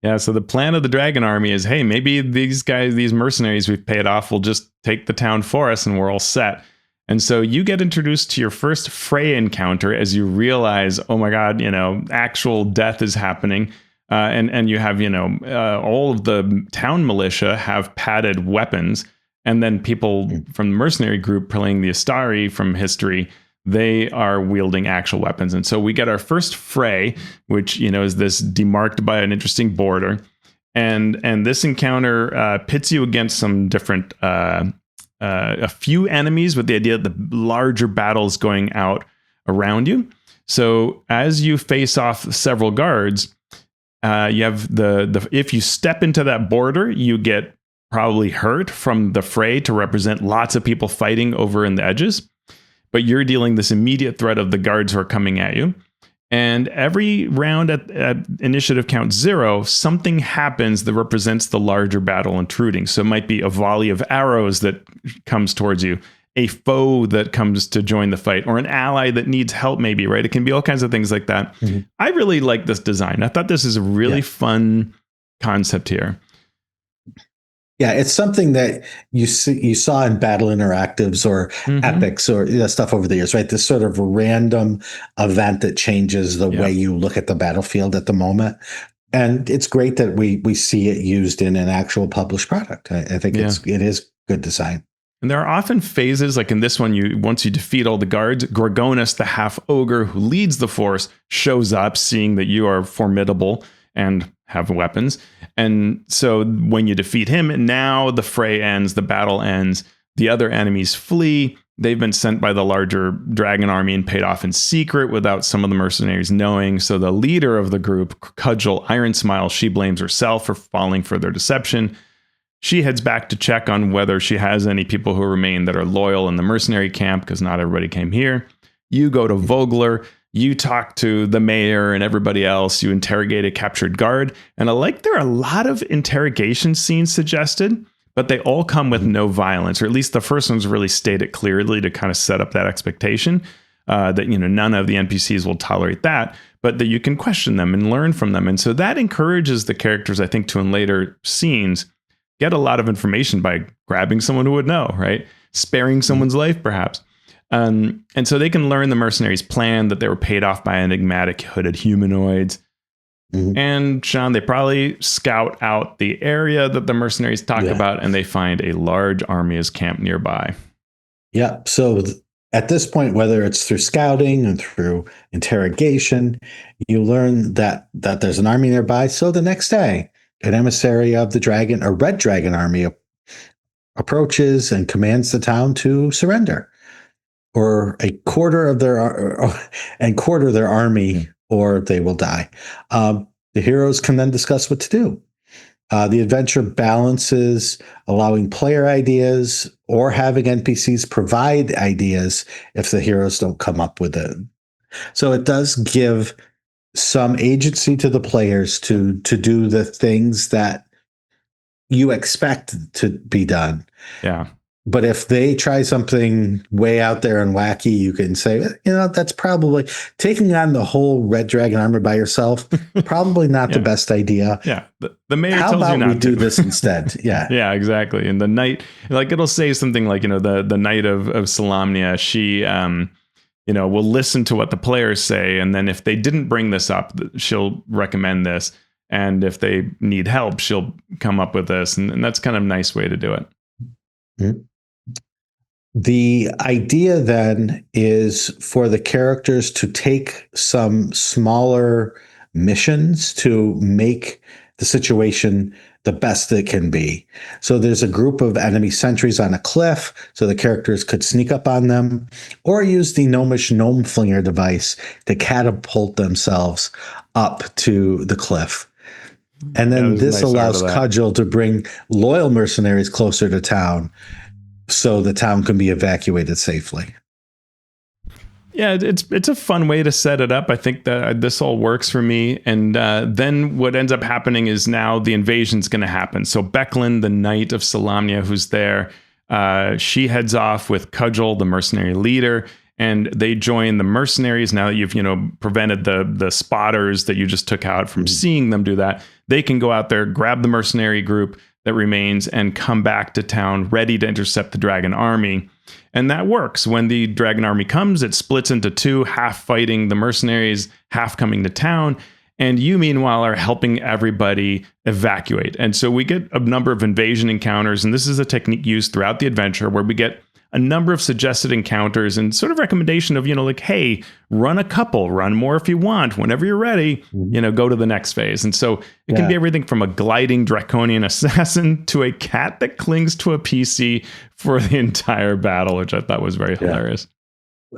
[SPEAKER 2] Yeah, so the plan of the dragon army is, hey, maybe these guys, these mercenaries we've paid off, will just take the town for us and we're all set. And so you get introduced to your first fray encounter as you realize, oh my God, actual death is happening. And you have, all of the town militia have padded weapons. And then people from the mercenary group playing the Astari from history, they are wielding actual weapons. And so we get our first fray, which, is this demarked by an interesting border. And this encounter pits you against some different, a few enemies, with the idea that the larger battle's going out around you. So as you face off several guards, you have if you step into that border, you get probably hurt from the fray to represent lots of people fighting over in the edges. But you're dealing this immediate threat of the guards who are coming at you. And every round at initiative count 0, something happens that represents the larger battle intruding. So it might be a volley of arrows that comes towards you, a foe that comes to join the fight, or an ally that needs help, maybe, right? It can be all kinds of things like that. I really like this design. I thought this is a really fun concept here.
[SPEAKER 1] Yeah, it's something that you saw in battle interactives or epics or stuff over the years, right? This sort of random event that changes the way you look at the battlefield at the moment. And it's great that we see it used in an actual published product. I think it is good design.
[SPEAKER 2] And there are often phases, like in this one, once you defeat all the guards, Gorgonus, the half ogre who leads the force, shows up, seeing that you are formidable and have weapons. And so when you defeat him, now the fray ends, the battle ends, the other enemies flee. They've been sent by the larger dragon army and paid off in secret without some of the mercenaries knowing. So the leader of the group, Cudgel Iron Smile, she blames herself for falling for their deception. She heads back to check on whether she has any people who remain that are loyal in the mercenary camp, because not everybody came here. You go to Vogler. You talk to the mayor and everybody else. You interrogate a captured guard. And I like there are a lot of interrogation scenes suggested, but they all come with no violence, or at least the first ones really state it clearly to kind of set up that expectation that, none of the NPCs will tolerate that, but that you can question them and learn from them. And so that encourages the characters, I think, to in later scenes get a lot of information by grabbing someone who would know, right? Sparing someone's life, perhaps. And so they can learn the mercenaries' plan, that they were paid off by enigmatic hooded humanoids.
[SPEAKER 1] Mhm.
[SPEAKER 2] And Shawn, they probably scout out the area that the mercenaries talk
[SPEAKER 1] Yeah.
[SPEAKER 2] about, and they find a large army is camped nearby.
[SPEAKER 1] Yeah. So at this point, whether it's through scouting and through interrogation, you learn that there's an army nearby. So the next day, an emissary of the dragon, a red dragon army, approaches and commands the town to surrender, or a quarter of their army, or they will die. The heroes can then discuss what to do. The adventure balances allowing player ideas or having NPCs provide ideas if the heroes don't come up with it. So it does give some agency to the players to do the things that you expect to be done.
[SPEAKER 2] Yeah.
[SPEAKER 1] But if they try something way out there and wacky, you can say, that's probably taking on the whole Red Dragon armor by yourself. Probably not the best idea.
[SPEAKER 2] Yeah. The mayor
[SPEAKER 1] How
[SPEAKER 2] tells you
[SPEAKER 1] about
[SPEAKER 2] not
[SPEAKER 1] we
[SPEAKER 2] to
[SPEAKER 1] do this instead? Yeah.
[SPEAKER 2] Yeah, exactly. And the knight, like it'll say something like, the knight of Solamnia, she, will listen to what the players say. And then if they didn't bring this up, she'll recommend this. And if they need help, she'll come up with this. And that's kind of a nice way to do it.
[SPEAKER 1] Mm-hmm. The idea then is for the characters to take some smaller missions to make the situation the best it can be. So there's a group of enemy sentries on a cliff, so the characters could sneak up on them, or use the gnomish gnome flinger device to catapult themselves up to the cliff. And then this allows Cudgel to bring loyal mercenaries closer to town, so the town can be evacuated safely.
[SPEAKER 2] Yeah, it's a fun way to set it up. I think that this all works for me. And then what ends up happening is now the invasion's going to happen. So Becklin, the knight of Solamnia, who's there, she heads off with Cudgel, the mercenary leader, and they join the mercenaries. Now that you've prevented the spotters that you just took out from seeing them do that, they can go out there, grab the mercenary group that remains, and come back to town ready to intercept the dragon army. And that works. When the dragon army comes, it splits into two, half fighting the mercenaries, half coming to town. And you, meanwhile, are helping everybody evacuate. And so we get a number of invasion encounters. And this is a technique used throughout the adventure where we get a number of suggested encounters and sort of recommendation of, like, hey, run a couple, run more if you want. Whenever you're ready, go to the next phase. And so it can be everything from a gliding draconian assassin to a cat that clings to a PC for the entire battle, which I thought was very hilarious.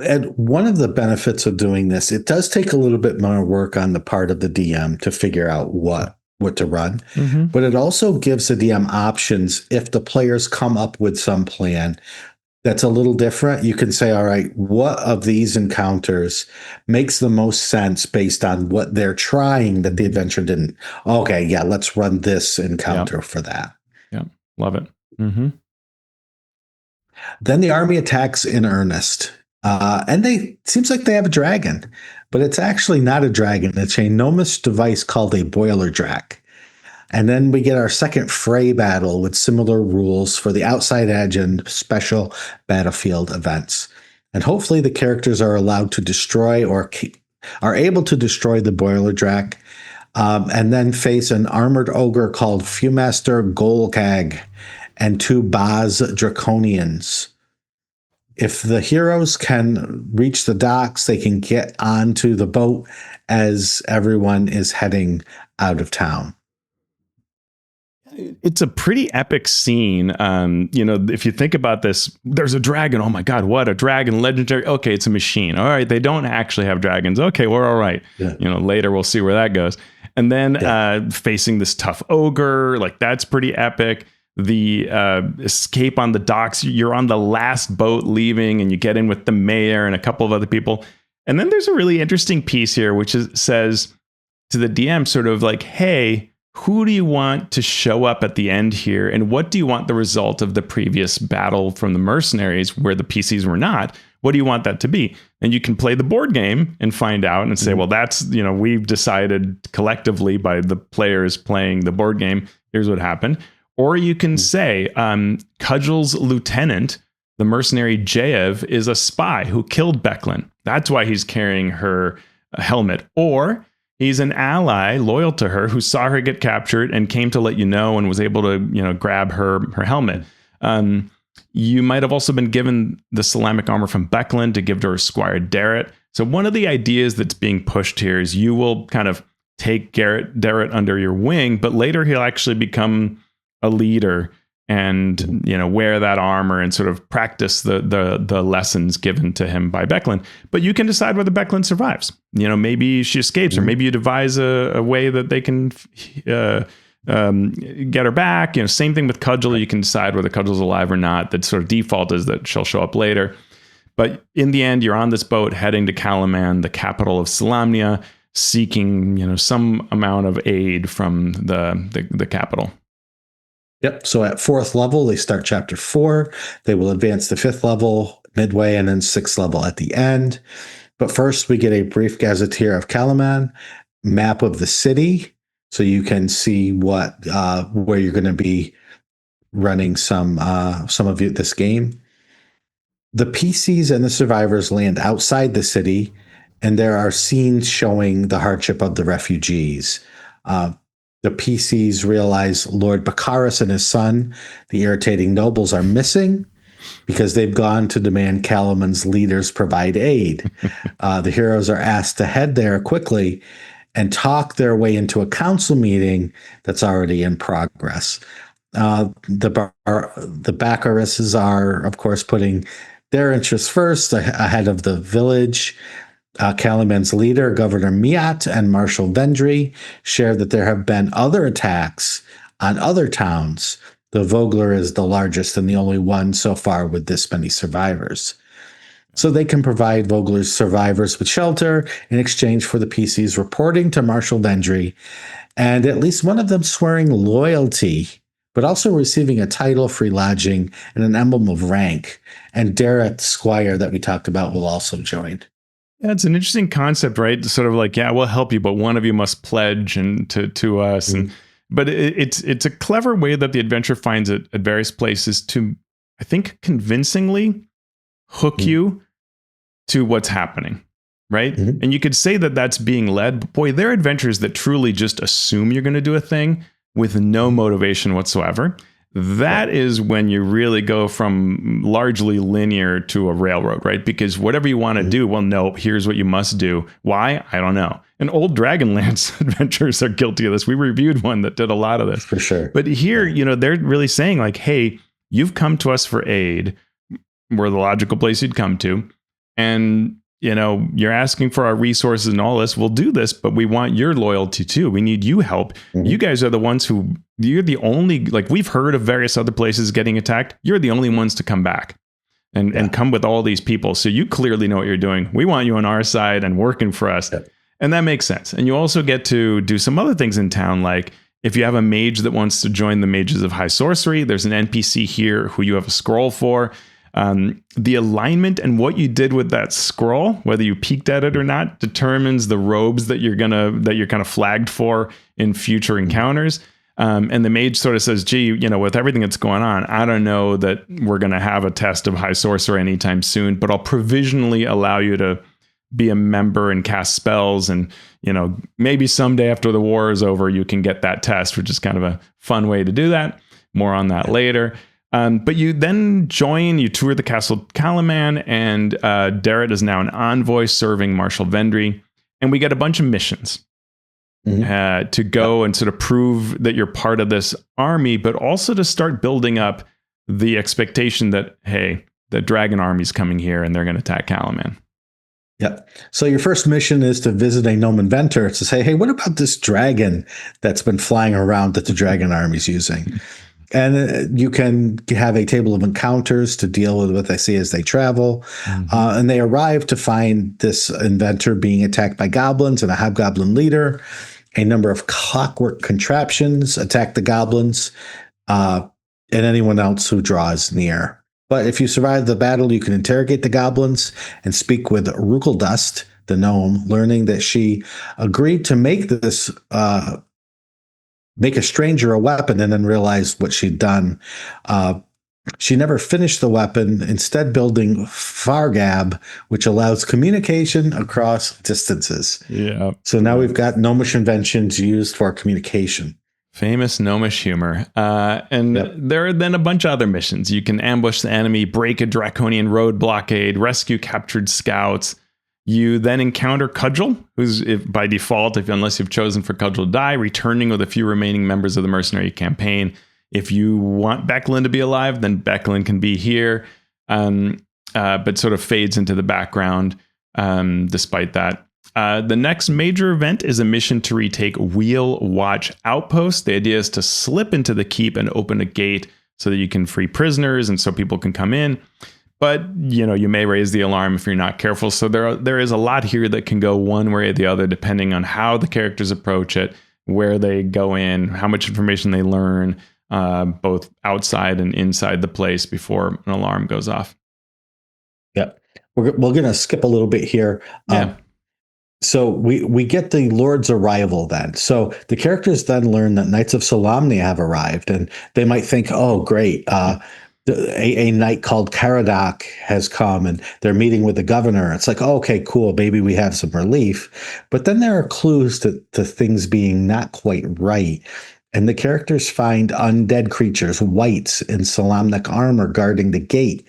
[SPEAKER 1] And one of the benefits of doing this, it does take a little bit more work on the part of the DM to figure out what to run. But it also gives the DM options if the players come up with some plan that's a little different. You can say, all right, what of these encounters makes the most sense based on what they're trying that the adventure didn't? Okay, yeah, let's run this encounter for that.
[SPEAKER 2] Yeah, love it. Mm-hmm.
[SPEAKER 1] Then the army attacks in earnest. And seems like they have a dragon, but it's actually not a dragon. It's a gnomish device called a boiler drac. And then we get our second fray battle with similar rules for the outside edge and special battlefield events. And hopefully the characters are allowed to destroy or are able to destroy the boiler drac, and then face an armored ogre called Fewmaster Golgag and two Baz Draconians. If the heroes can reach the docks, they can get onto the boat as everyone is heading out of town.
[SPEAKER 2] It's a pretty epic scene. If you think about this, there's a dragon. Oh my God, what a dragon, legendary. Okay, it's a machine. All right, they don't actually have dragons. Okay, we're all right. Yeah. Later we'll see where that goes. And then facing this tough ogre, like that's pretty epic. The escape on the docks, you're on the last boat leaving and you get in with the mayor and a couple of other people. And then there's a really interesting piece here, which says to the DM sort of like, hey, who do you want to show up at the end here? And what do you want the result of the previous battle from the mercenaries where the PCs were not? What do you want that to be? And you can play the board game and find out and say, well, that's, we've decided collectively by the players playing the board game, here's what happened. Or you can say, Cudgel's lieutenant, the mercenary Jaev, is a spy who killed Becklin. That's why he's carrying her helmet. Or He's an ally loyal to her who saw her get captured and came to let you know and was able to, grab her helmet. You might have also been given the Selamic armor from Becklin to give to her squire Darrett. So one of the ideas that's being pushed here is you will kind of take Darrett under your wing, but later he'll actually become a leader and wear that armor and sort of practice the lessons given to him by Becklin. But you can decide whether Becklin survives. Maybe she escapes, or maybe you devise a way that they can get her back. Same thing with Cudgel. You can decide whether Cudgel's alive or not. The sort of default is that she'll show up later. But in the end, you're on this boat heading to Kalaman, the capital of Solamnia, seeking some amount of aid from the capital.
[SPEAKER 1] Yep. So at 4th level, they start chapter 4. They will advance to 5th level midway and then 6th level at the end. But first, we get a brief gazetteer of Kalaman, map of the city, so you can see where you're going to be running some of this game. The PCs and the survivors land outside the city, and there are scenes showing the hardship of the refugees. The PCs realize Lord Baccharis and his son, the irritating nobles, are missing because they've gone to demand Kalaman's leaders provide aid. The heroes are asked to head there quickly and talk their way into a council meeting that's already in progress. The Baccarises are, of course, putting their interests first ahead of the village. Kalaman's leader, Governor Miat, and Marshal Vendry share that there have been other attacks on other towns. The Vogler is the largest and the only one so far with this many survivors. So they can provide Vogler's survivors with shelter in exchange for the PCs reporting to Marshal Vendry, and at least one of them swearing loyalty, but also receiving a title, free lodging, and an emblem of rank. And Darrett, Squire, that we talked about, will also join.
[SPEAKER 2] Yeah, it's an interesting concept, right? Sort of like, yeah, we'll help you, but one of you must pledge and to us. Mm-hmm. But it's a clever way that the adventure finds at various places to, I think, convincingly hook you to what's happening, right? Mm-hmm. And you could say that that's being led, but boy, there are adventures that truly just assume you're going to do a thing with no motivation whatsoever. That is when you really go from largely linear to a railroad, right? Because whatever you want to do, well, no, here's what you must do. Why? I don't know. And old Dragonlance adventures are guilty of this. We reviewed one that did a lot of this.
[SPEAKER 1] For sure.
[SPEAKER 2] But here, they're really saying like, hey, you've come to us for aid. We're the logical place you'd come to. And, you're asking for our resources and all this. We'll do this, but we want your loyalty too. We need you help. Mm-hmm. You guys are the ones you're the only, like we've heard of various other places getting attacked. You're the only ones to come back and come with all these people. So you clearly know what you're doing. We want you on our side and working for us. Yeah. And that makes sense. And you also get to do some other things in town. Like if you have a mage that wants to join the Mages of High Sorcery, there's an NPC here who you have a scroll for. The alignment and what you did with that scroll, whether you peeked at it or not, determines the robes that you're kind of flagged for in future encounters. And the mage sort of says, gee, with everything that's going on, I don't know that we're going to have a test of High Sorcerer anytime soon, but I'll provisionally allow you to be a member and cast spells. And, maybe someday after the war is over, you can get that test, which is kind of a fun way to do that. More on that later. But you then you tour the castle Kalaman, and Darrett is now an envoy serving Marshal Vendry. And we get a bunch of missions to go and sort of prove that you're part of this army, but also to start building up the expectation that, hey, the dragon army's coming here and they're going to attack Kalaman.
[SPEAKER 1] Yep. So your first mission is to visit a gnome inventor to say, hey, what about this dragon that's been flying around that the dragon army's using? And you can have a table of encounters to deal with what they see as they travel. Mm-hmm. And they arrive to find this inventor being attacked by goblins and a hobgoblin leader. A number of clockwork contraptions attack the goblins and anyone else who draws near. But if you survive the battle, you can interrogate the goblins and speak with Rukeldust, the gnome, learning that she agreed to make this make a stranger a weapon and then realize what she'd done. She never finished the weapon, instead building Fargab, which allows communication across distances.
[SPEAKER 2] Yeah.
[SPEAKER 1] So now we've got gnomish inventions used for communication.
[SPEAKER 2] Famous gnomish humor. And
[SPEAKER 1] Yep.
[SPEAKER 2] there are then a bunch of other missions. You can ambush the enemy, break a draconian road blockade, rescue captured scouts. You then encounter Cudgel, who's by default, unless you've chosen for Cudgel to die, returning with a few remaining members of the mercenary campaign. If you want Becklin to be alive, then Becklin can be here, but sort of fades into the background despite that. The next major event is a mission to retake Wheel Watch Outpost. The idea is to slip into the keep and open a gate so that you can free prisoners and so people can come in. But, you may raise the alarm if you're not careful. So there is a lot here that can go one way or the other, depending on how the characters approach it, where they go in, how much information they learn, both outside and inside the place before an alarm goes off.
[SPEAKER 1] Yeah. We're going to skip a little bit here.
[SPEAKER 2] Yeah.
[SPEAKER 1] So we get the Lord's arrival then. So the characters then learn that Knights of Solamnia have arrived, and they might think, oh, great. A knight called Caradoc has come, and they're meeting with the governor. It's like, oh, okay, cool. Maybe we have some relief. But then there are clues to things being not quite right. And the characters find undead creatures, wights in Solamnic armor guarding the gate.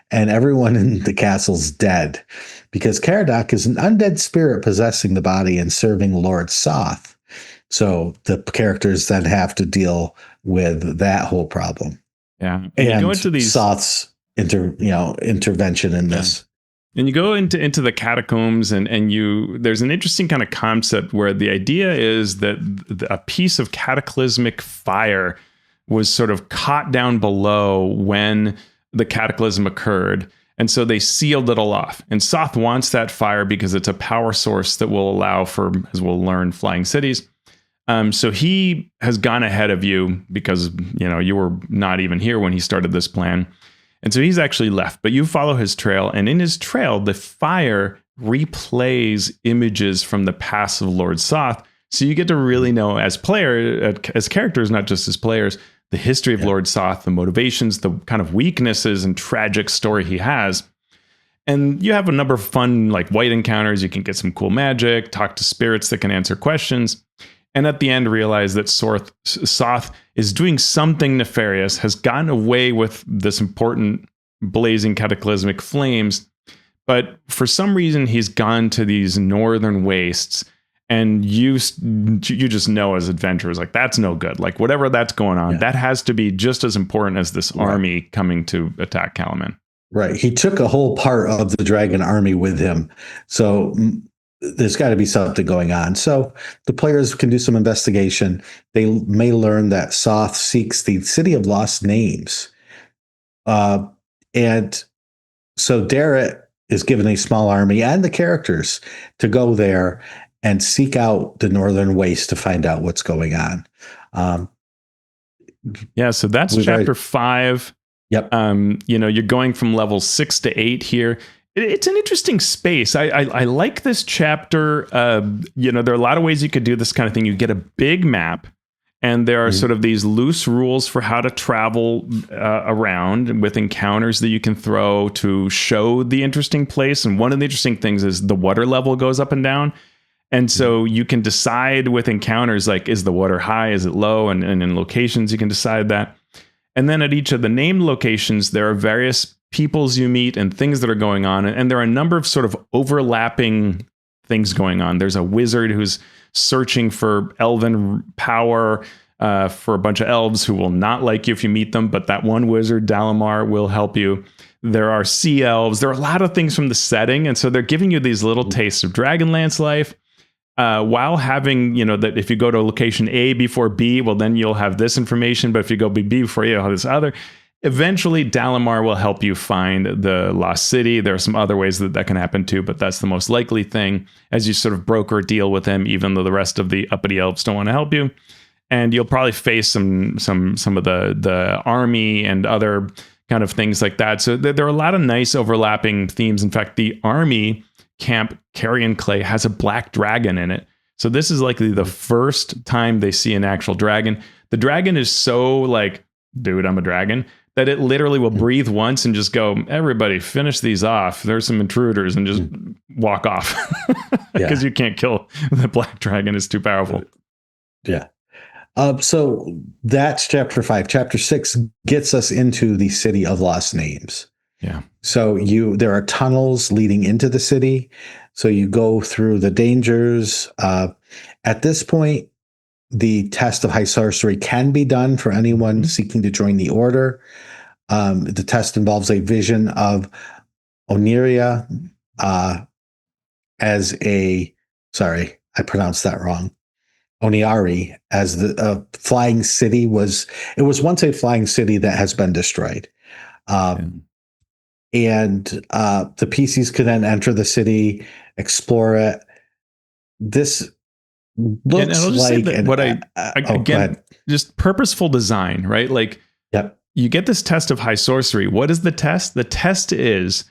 [SPEAKER 1] And everyone in the castle's dead because Caradoc is an undead spirit possessing the body and serving Lord Soth. So the characters then have to deal with that whole problem.
[SPEAKER 2] Yeah.
[SPEAKER 1] And
[SPEAKER 2] you go into these
[SPEAKER 1] Soth's intervention in this.
[SPEAKER 2] And you go into the catacombs and there's an interesting kind of concept where the idea is that a piece of cataclysmic fire was sort of caught down below when the cataclysm occurred. And so they sealed it all off. And Soth wants that fire because it's a power source that will allow for, as we'll learn, flying cities. So he has gone ahead of you because, you were not even here when he started this plan. And so he's actually left, but you follow his trail. And in his trail, the fire replays images from the past of Lord Soth. So you get to really know as characters, not just as players, the history of Lord Soth, the motivations, the kind of weaknesses and tragic story he has. And you have a number of fun, like white encounters. You can get some cool magic, talk to spirits that can answer questions. And at the end, realize that Soth is doing something nefarious, has gotten away with this important blazing cataclysmic flames. But for some reason, he's gone to these northern wastes. And you just know as adventurers, like, that's no good. Like, whatever that's going on, that has to be just as important as this army coming to attack Kalaman.
[SPEAKER 1] Right. He took a whole part of the dragon army with him. So there's got to be something going on. So the players can do some investigation. They may learn that Soth seeks the City of Lost Names. And so Darrett is given a small army and the characters to go there and seek out the Northern Waste to find out what's going on.
[SPEAKER 2] So that's chapter 5.
[SPEAKER 1] Yep.
[SPEAKER 2] You're going from level 6 to 8 here. It's an interesting space. I like this chapter. There are a lot of ways you could do this kind of thing. You get a big map, and there are sort of these loose rules for how to travel around with encounters that you can throw to show the interesting place. And one of the interesting things is the water level goes up and down. And so you can decide with encounters, like, is the water high? Is it low? And in locations, you can decide that. And then at each of the named locations, there are various peoples you meet and things that are going on. And there are a number of sort of overlapping things going on. There's a wizard who's searching for elven power for a bunch of elves who will not like you if you meet them. But that one wizard, Dalamar, will help you. There are sea elves. There are a lot of things from the setting. And so they're giving you these little tastes of Dragonlance life. While having, that if you go to location A before B, well, then you'll have this information. But if you go B before A, you'll have this other. Eventually, Dalamar will help you find the Lost City. There are some other ways that can happen too, but that's the most likely thing as you sort of broker a deal with him, even though the rest of the uppity elves don't want to help you. And you'll probably face some of the army and other kind of things like that. So there are a lot of nice overlapping themes. In fact, the army camp Carrion Clay has a black dragon in it. So this is likely the first time they see an actual dragon. The dragon is so like, dude, I'm a dragon, that it literally will breathe once and just go, everybody finish these off. There's some intruders, and just walk off because you can't kill the black dragon. It's too powerful.
[SPEAKER 1] Yeah. So that's chapter 5. Chapter 6 gets us into the City of Lost Names.
[SPEAKER 2] Yeah.
[SPEAKER 1] So there are tunnels leading into the city. So you go through the dangers. At this point, the test of high sorcery can be done for anyone seeking to join the order. The test involves a vision of Oniria as a, sorry, I pronounced that wrong. Oniari as the flying city it was once a flying city that has been destroyed. And the PCs could then enter the city, explore it. This looks like
[SPEAKER 2] again, just purposeful design, right? Like, you get this test of high sorcery. What is the test? The test is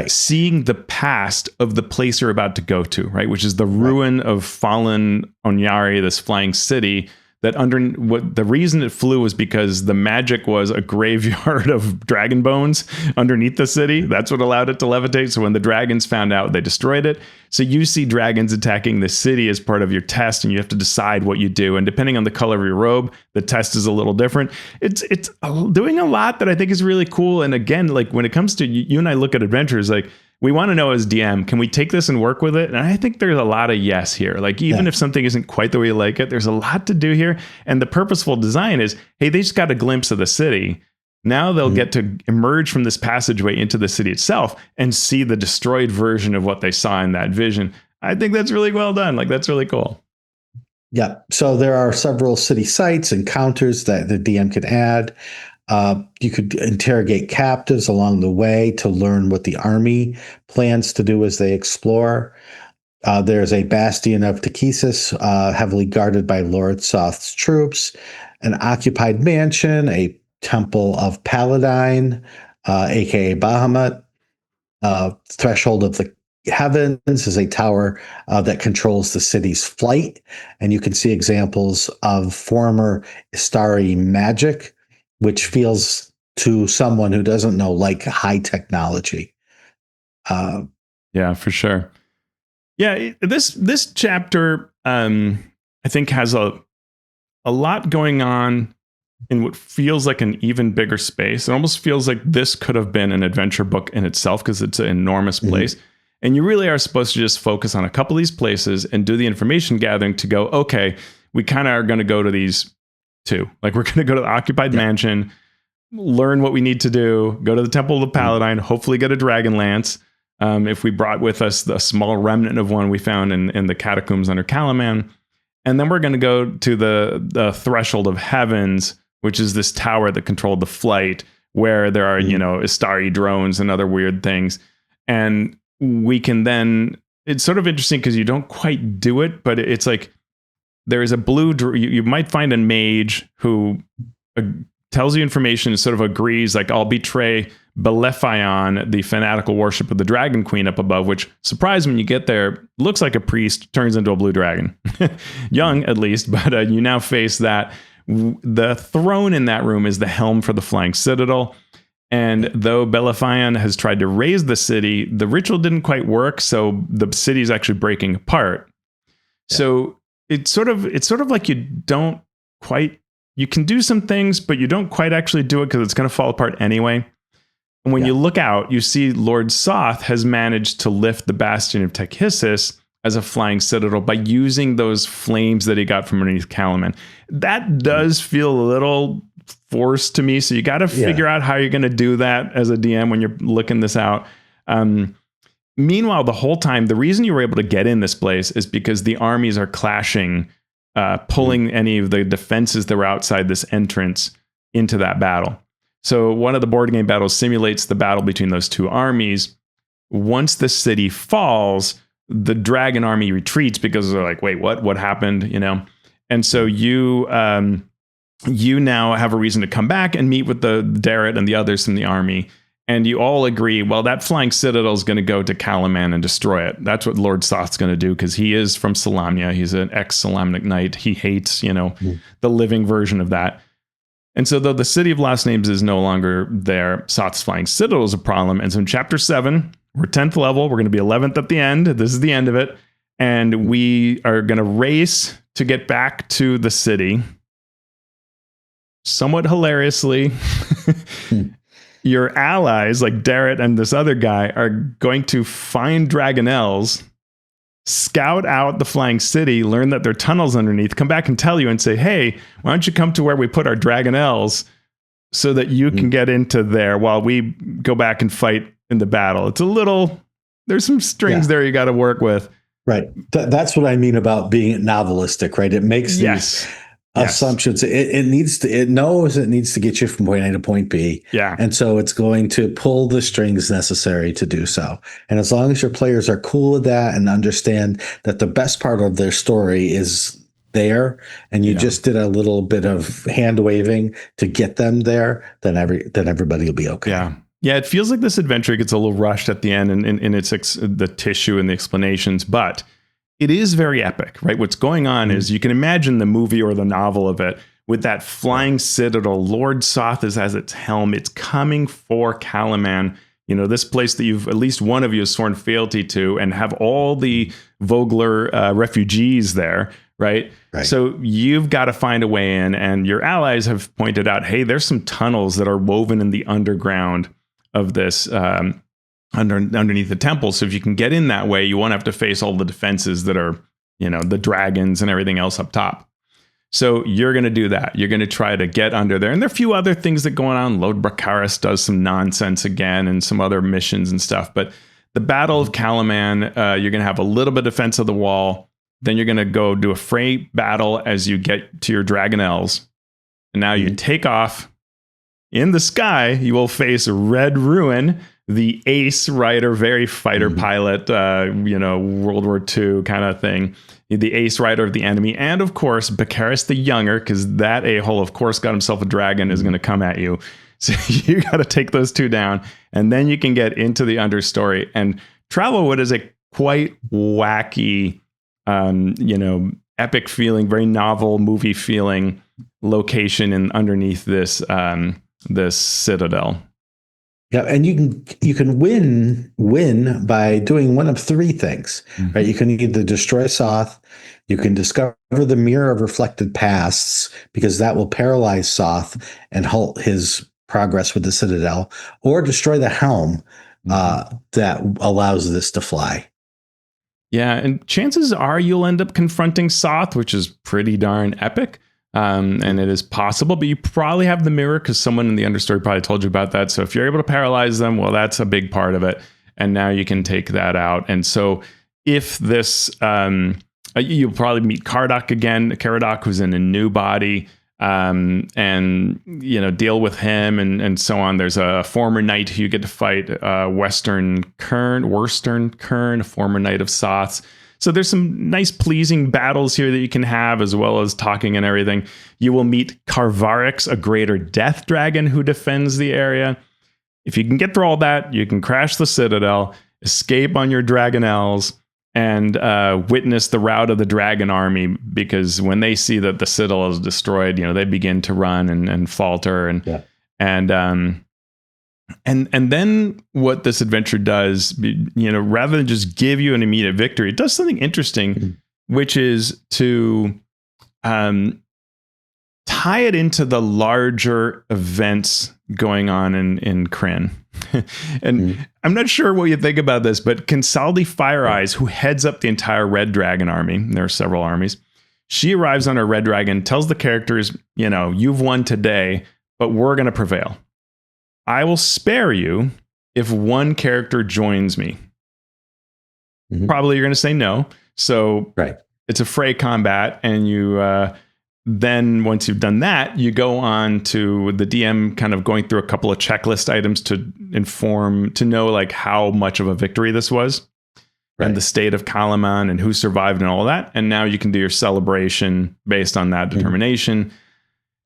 [SPEAKER 2] seeing the past of the place you're about to go to, right? Which is the ruin of fallen Onyari, this flying city. The reason it flew was because the magic was a graveyard of dragon bones underneath the city. That's what allowed it to levitate. So when the dragons found out, they destroyed it. So you see dragons attacking the city as part of your test, and you have to decide what you do. And depending on the color of your robe, the test is a little different. It's doing a lot that I think is really cool. And again, like when it comes to you and I look at adventures, like, we want to know as DM, can we take this and work with it? And I think there's a lot of yes here. Like, even if something isn't quite the way you like it, there's a lot to do here. And the purposeful design is, hey, they just got a glimpse of the city. Now they'll get to emerge from this passageway into the city itself and see the destroyed version of what they saw in that vision. I think that's really well done. Like, that's really cool.
[SPEAKER 1] Yeah. So there are several city sites and counters that the DM can add. You could interrogate captives along the way to learn what the army plans to do as they explore. There's a bastion of Tekesis, heavily guarded by Lord Soth's troops, an occupied mansion, a temple of Paladine, aka Bahamut. Threshold of the Heavens is a tower that controls the city's flight, and you can see examples of former Istari magic, which feels to someone who doesn't know like high technology.
[SPEAKER 2] Yeah, for sure. Yeah, this chapter I think has a lot going on in what feels like an even bigger space. It almost feels like this could have been an adventure book in itself because it's an enormous place. And you really are supposed to just focus on a couple of these places and do the information gathering to go, okay, we kind of are going to go to these two. Like, we're going to go to the occupied mansion, learn what we need to do, go to the Temple of the Paladine, hopefully get a Dragonlance. If we brought with us the small remnant of one we found in the catacombs under Kalaman. And then we're going to go to the Threshold of Heavens, which is this tower that controlled the flight, where there are, Istari drones and other weird things. And we can then, it's sort of interesting because you don't quite do it, but it's like, there is a you might find a mage who tells you information and sort of agrees, like, I'll betray Belephion, the fanatical worship of the Dragon Queen up above, which, surprise, when you get there, looks like a priest, turns into a blue dragon. Young, at least, but you now face that. The throne in that room is the helm for the Flying Citadel. And though Belephion has tried to raise the city, the ritual didn't quite work, so the city is actually breaking apart. Yeah. So it's sort of like you can do some things, but you don't quite actually do it because it's going to fall apart anyway. And when you look out, you see Lord Soth has managed to lift the Bastion of Tekesis as a flying citadel by using those flames that he got from underneath Kalaman. That does feel a little forced to me. So you got to figure out how you're going to do that as a DM when you're looking this out. Meanwhile, the whole time, the reason you were able to get in this place is because the armies are clashing, pulling any of the defenses that were outside this entrance into that battle. So one of the board game battles simulates the battle between those two armies. Once the city falls, the dragon army retreats because they're like, wait, what happened? And so you now have a reason to come back and meet with the Darret and the others from the army. And you all agree, well, that flying citadel is going to go to Kalaman and destroy it. That's what Lord Soth's going to do because he is from Salamnia. He's an ex-Salamnic knight. He hates, the living version of that. And so, though the city of lost names is no longer there, Soth's flying citadel is a problem. And so, in chapter 7, we're 10th level. We're going to be 11th at the end. This is the end of it. And we are going to race to get back to the city. Somewhat hilariously, your allies, like Darrett and this other guy, are going to find Dragonels, scout out the flying city, learn that there are tunnels underneath, come back and tell you and say, hey, why don't you come to where we put our Dragonels so that you can get into there while we go back and fight in the battle. It's a little, there's some strings there you got to work with.
[SPEAKER 1] Right. That's what I mean about being novelistic, right? It makes these assumptions. It knows it needs to get you from point A to point B.
[SPEAKER 2] Yeah.
[SPEAKER 1] And so it's going to pull the strings necessary to do so. And as long as your players are cool with that and understand that the best part of their story is there, and you just did a little bit of hand waving to get them there, then everybody will be okay.
[SPEAKER 2] Yeah. Yeah, it feels like this adventure gets a little rushed at the end in its the tissue and the explanations, but it is very epic, right? What's going on is you can imagine the movie or the novel of it with that flying citadel. Lord Soth is as its helm. It's coming for Kalaman. You know, this place that at least one of you has sworn fealty to, and have all the Vogler refugees there, right? So you've got to find a way in, and your allies have pointed out, hey, there's some tunnels that are woven in the underground of this underneath the temple. So if you can get in that way, you won't have to face all the defenses that are, you know, the dragons and everything else up top. So you're going to do that. You're going to try to get under there. And there are a few other things that go on. Lord Bracaris does some nonsense again and some other missions and stuff. But the Battle of Kalaman, you're going to have a little bit of defense of the wall. Then you're going to go do a fray battle as you get to your Dragonels. And now you take off. In the sky, you will face Red Ruin, the ace rider, very fighter pilot, World War II kind of thing. The ace rider of the enemy. And of course, Bracaris the Younger, because that a-hole, of course, got himself a dragon, is going to come at you. So you got to take those two down. And then you can get into the understory and travel what is a quite wacky, epic feeling, very novel movie feeling location and underneath this citadel.
[SPEAKER 1] Yeah, and you can win by doing one of three things, right? You can either destroy Soth, you can discover the Mirror of Reflected Pasts, because that will paralyze Soth and halt his progress with the Citadel, or destroy the helm that allows this to fly.
[SPEAKER 2] Yeah, and chances are you'll end up confronting Soth, which is pretty darn epic. And it is possible, but you probably have the mirror because someone in the understory probably told you about that. So if you're able to paralyze them, well, that's a big part of it. And now you can take that out. And so if this, you'll probably meet Caradoc, who's in a new body, and, deal with him and so on. There's a former knight who you get to fight, Worstern Krynn, a former knight of Soth's. So there's some nice, pleasing battles here that you can have, as well as talking and everything. You will meet Carvarix, a greater death dragon who defends the area. If you can get through all that, you can crash the Citadel, escape on your Dragonels, and witness the rout of the dragon army, because when they see that the Citadel is destroyed, they begin to run and falter. And then what this adventure does, rather than just give you an immediate victory, it does something interesting, which is to tie it into the larger events going on in Krynn. And I'm not sure what you think about this, but Kinsaldi Fire Eyes, who heads up the entire Red Dragon army, there are several armies, she arrives on her Red Dragon, tells the characters, you've won today, but we're going to prevail. I will spare you if one character joins me. Probably you're going to say no. So it's a fray combat. And you then, once you've done that, you go on to the DM kind of going through a couple of checklist items to know like how much of a victory this was. And the state of Kalaman and who survived and all that. And now you can do your celebration based on that determination.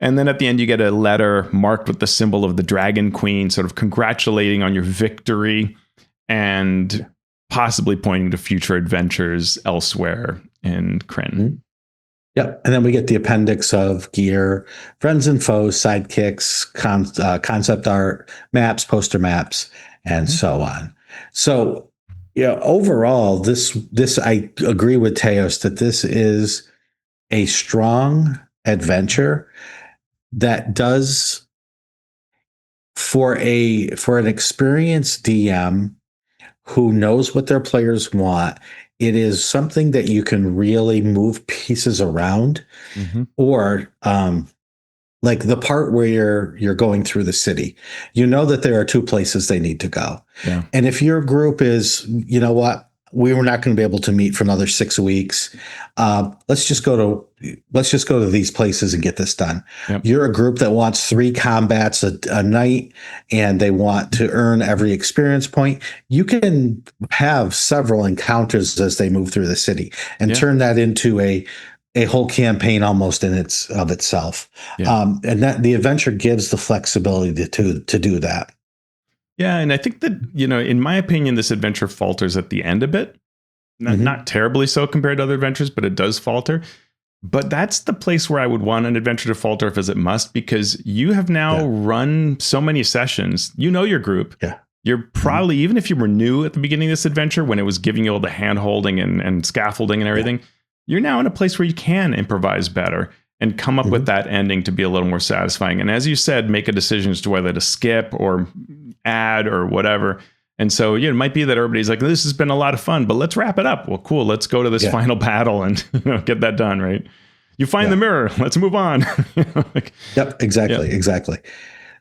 [SPEAKER 2] And then at the end, you get a letter marked with the symbol of the Dragon Queen, sort of congratulating on your victory and possibly pointing to future adventures elsewhere in Krynn.
[SPEAKER 1] Yep. And then we get the appendix of gear, friends and foes, sidekicks, concept art, maps, poster maps, and so on. So, overall, this I agree with Teos that this is a strong adventure that does for an experienced DM who knows what their players want. It is something that you can really move pieces around,
[SPEAKER 2] Mm-hmm.
[SPEAKER 1] or like the part where you're going through the city, you know that there are two places they need to go.
[SPEAKER 2] Yeah.
[SPEAKER 1] And if your group is, you know what, we were not going to be able to meet for another 6 weeks. Let's just go to these places and get this done.
[SPEAKER 2] Yep.
[SPEAKER 1] You're a group that wants 3 combats a night, and they want to earn every experience point. You can have several encounters as they move through the city and turn that into a whole campaign almost in itself.
[SPEAKER 2] Yeah.
[SPEAKER 1] And that the adventure gives the flexibility to do that.
[SPEAKER 2] Yeah, and I think that, in my opinion, this adventure falters at the end a bit. Not terribly so compared to other adventures, but it does falter. But that's the place where I would want an adventure to falter if as it must, because you have now run so many sessions. You know your group.
[SPEAKER 1] Yeah.
[SPEAKER 2] You're probably, even if you were new at the beginning of this adventure, when it was giving you all the hand holding and scaffolding and everything, you're now in a place where you can improvise better and come up with that ending to be a little more satisfying. And as you said, make a decision as to whether to skip or add or whatever. And so, it might be that everybody's like, this has been a lot of fun, but let's wrap it up. Well, cool. Let's go to this final battle and get that done, right? You find the mirror. Let's move on.
[SPEAKER 1] Yep, exactly.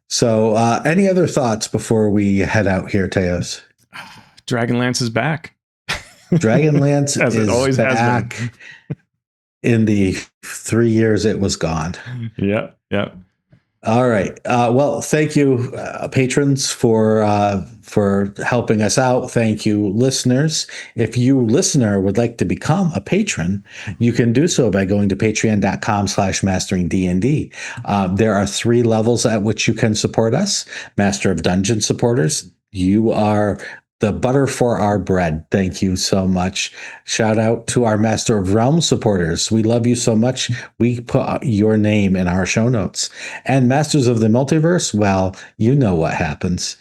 [SPEAKER 1] So any other thoughts before we head out here, Teos?
[SPEAKER 2] Dragonlance is back.
[SPEAKER 1] Dragonlance
[SPEAKER 2] As it always
[SPEAKER 1] back
[SPEAKER 2] has been.
[SPEAKER 1] in the 3 years it was gone.
[SPEAKER 2] Yeah.
[SPEAKER 1] All right. Well, thank you, patrons, for helping us out. Thank you, listeners. If you, listener, would like to become a patron, you can do so by going to patreon.com/masteringdnd. There are 3 levels at which you can support us. Master of Dungeon supporters, you are the butter for our bread. Thank you so much. Shout out to our Master of Realm supporters. We love you so much. We put your name in our show notes. And Masters of the Multiverse, well, you know what happens.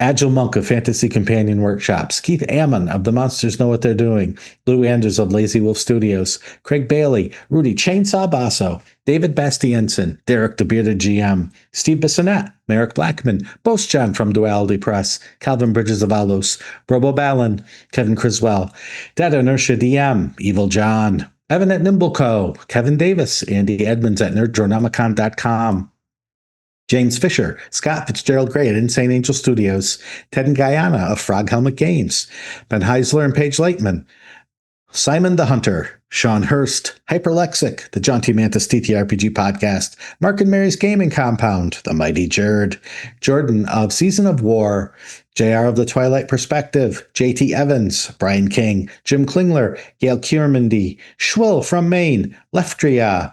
[SPEAKER 1] Agile Monk of Fantasy Companion Workshops, Keith Ammon of The Monsters Know What They're Doing, Lou Anders of Lazy Wolf Studios, Craig Bailey, Rudy Chainsaw Basso, David Bastianson, Derek the Bearded GM, Steve Bissonette, Merrick Blackman, Boast John from Duality Press, Calvin Bridges of Alos, Robo Ballon, Kevin Criswell, Dead Inertia DM, Evil John, Evan at Nimbleco, Kevin Davis, Andy Edmonds at nerddronomicon.com, James Fisher, Scott Fitzgerald Gray at Insane Angel Studios, Ted and Guyana of Frog Helmet Games, Ben Heisler and Paige Lightman, Simon the Hunter, Shawn Hurst, Hyperlexic, the John T. Mantis TTRPG Podcast, Mark and Mary's Gaming Compound, The Mighty Jerd, Jordan of Season of War, JR of The Twilight Perspective, JT Evans, Brian King, Jim Klingler, Gail Kiermandy, Schwill from Maine, Leftria,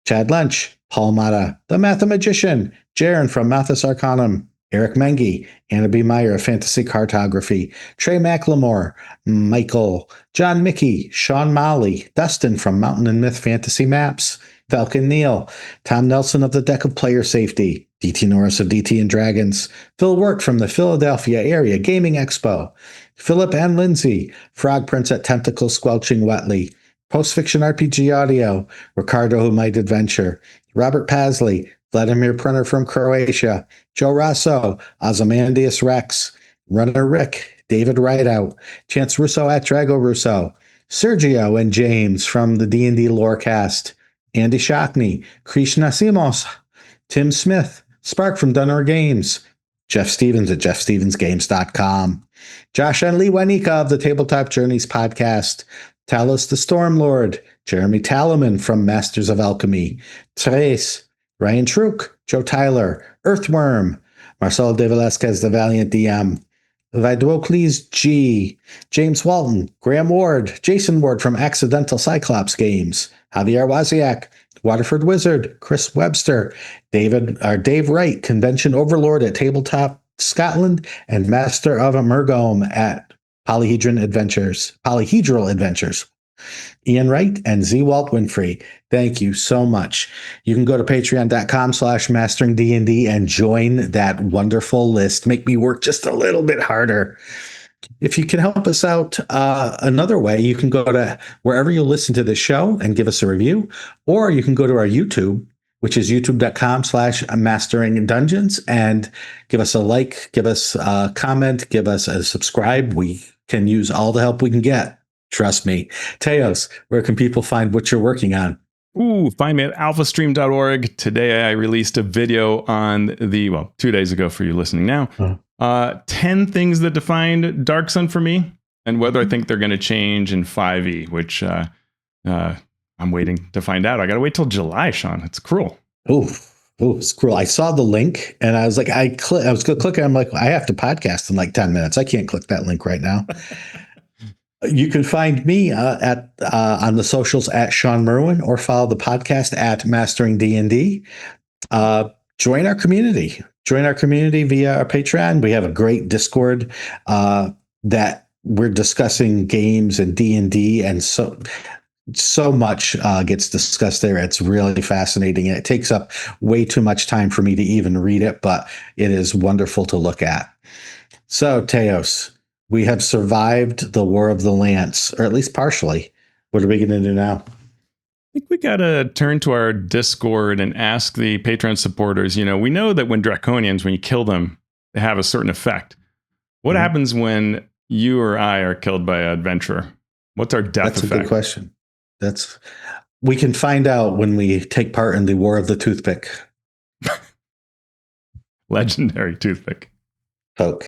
[SPEAKER 1] Chad Lunch, Paul Mata, The Mathemagician, Jaren from Mathis Arcanum, Eric Mengi, Anna B. Meyer of Fantasy Cartography, Trey McLemore, Michael, John Mickey, Sean Molly, Dustin from Mountain and Myth Fantasy Maps, Falcon Neal, Tom Nelson of the Deck of Player Safety, DT Norris of DT and Dragons, Phil Work from the Philadelphia Area Gaming Expo, Philip and Lindsay, Frog Prince at Tentacle Squelching Wetly, Post Fiction RPG Audio, Ricardo Who Might Adventure, Robert Pasley, Vladimir Printer from Croatia, Joe Rosso, Ozymandias Rex, Runner Rick, David Rideout, Chance Russo at Drago Russo, Sergio and James from the D&D Lorecast, Andy Shockney, Krishna Simos, Tim Smith, Spark from Dunner Games, Jeff Stevens at jeffstevensgames.com, Josh and Lee Wanika of the Tabletop Journeys Podcast, Talos the Stormlord, Jeremy Talaman from Masters of Alchemy, Trace, Ryan Truk, Joe Tyler, Earthworm, Marcelo de Velasquez, the Valiant DM, Vidocles G, James Walton, Graham Ward, Jason Ward from Accidental Cyclops Games, Javier Waziak, Waterford Wizard, Chris Webster, Dave Wright, Convention Overlord at Tabletop Scotland, and Master of Emergome at Polyhedral Adventures. Ian Wright, and Z. Walt Winfrey. Thank you so much. You can go to patreon.com/masteringdnd and join that wonderful list. Make me work just a little bit harder. If you can help us out another way, you can go to wherever you listen to the show and give us a review, or you can go to our YouTube, which is youtube.com/mastering dungeons, and give us a like, give us a comment, give us a subscribe. We can use all the help we can get. Trust me. Teos, where can people find what you're working on?
[SPEAKER 2] Find me at alphastream.org. Today I released a video on 2 days ago for you listening now. 10 things that defined Dark Sun for me, and whether I think they're going to change in 5e, which I'm waiting to find out. I got to wait till July, Shawn. It's cruel.
[SPEAKER 1] Oh, it's cruel. I saw the link and I was like, I was going to click it. I'm like, I have to podcast in like 10 minutes. I can't click that link right now. You can find me on the socials at Shawn Merwin, or follow the podcast at Mastering D&D. Join our community. Join our community via our Patreon. We have a great Discord that we're discussing games and D&D, and so much gets discussed there. It's really fascinating, and it takes up way too much time for me to even read it, but it is wonderful to look at. So, Teos, we have survived the War of the Lance, or at least partially. What are we going to do now?
[SPEAKER 2] I think we got to turn to our Discord and ask the Patreon supporters. We know that when Draconians, when you kill them, they have a certain effect. What happens when you or I are killed by an adventurer? What's our death effect?
[SPEAKER 1] That's a good question. We can find out when we take part in the War of the Toothpick.
[SPEAKER 2] Legendary toothpick.
[SPEAKER 1] Poke.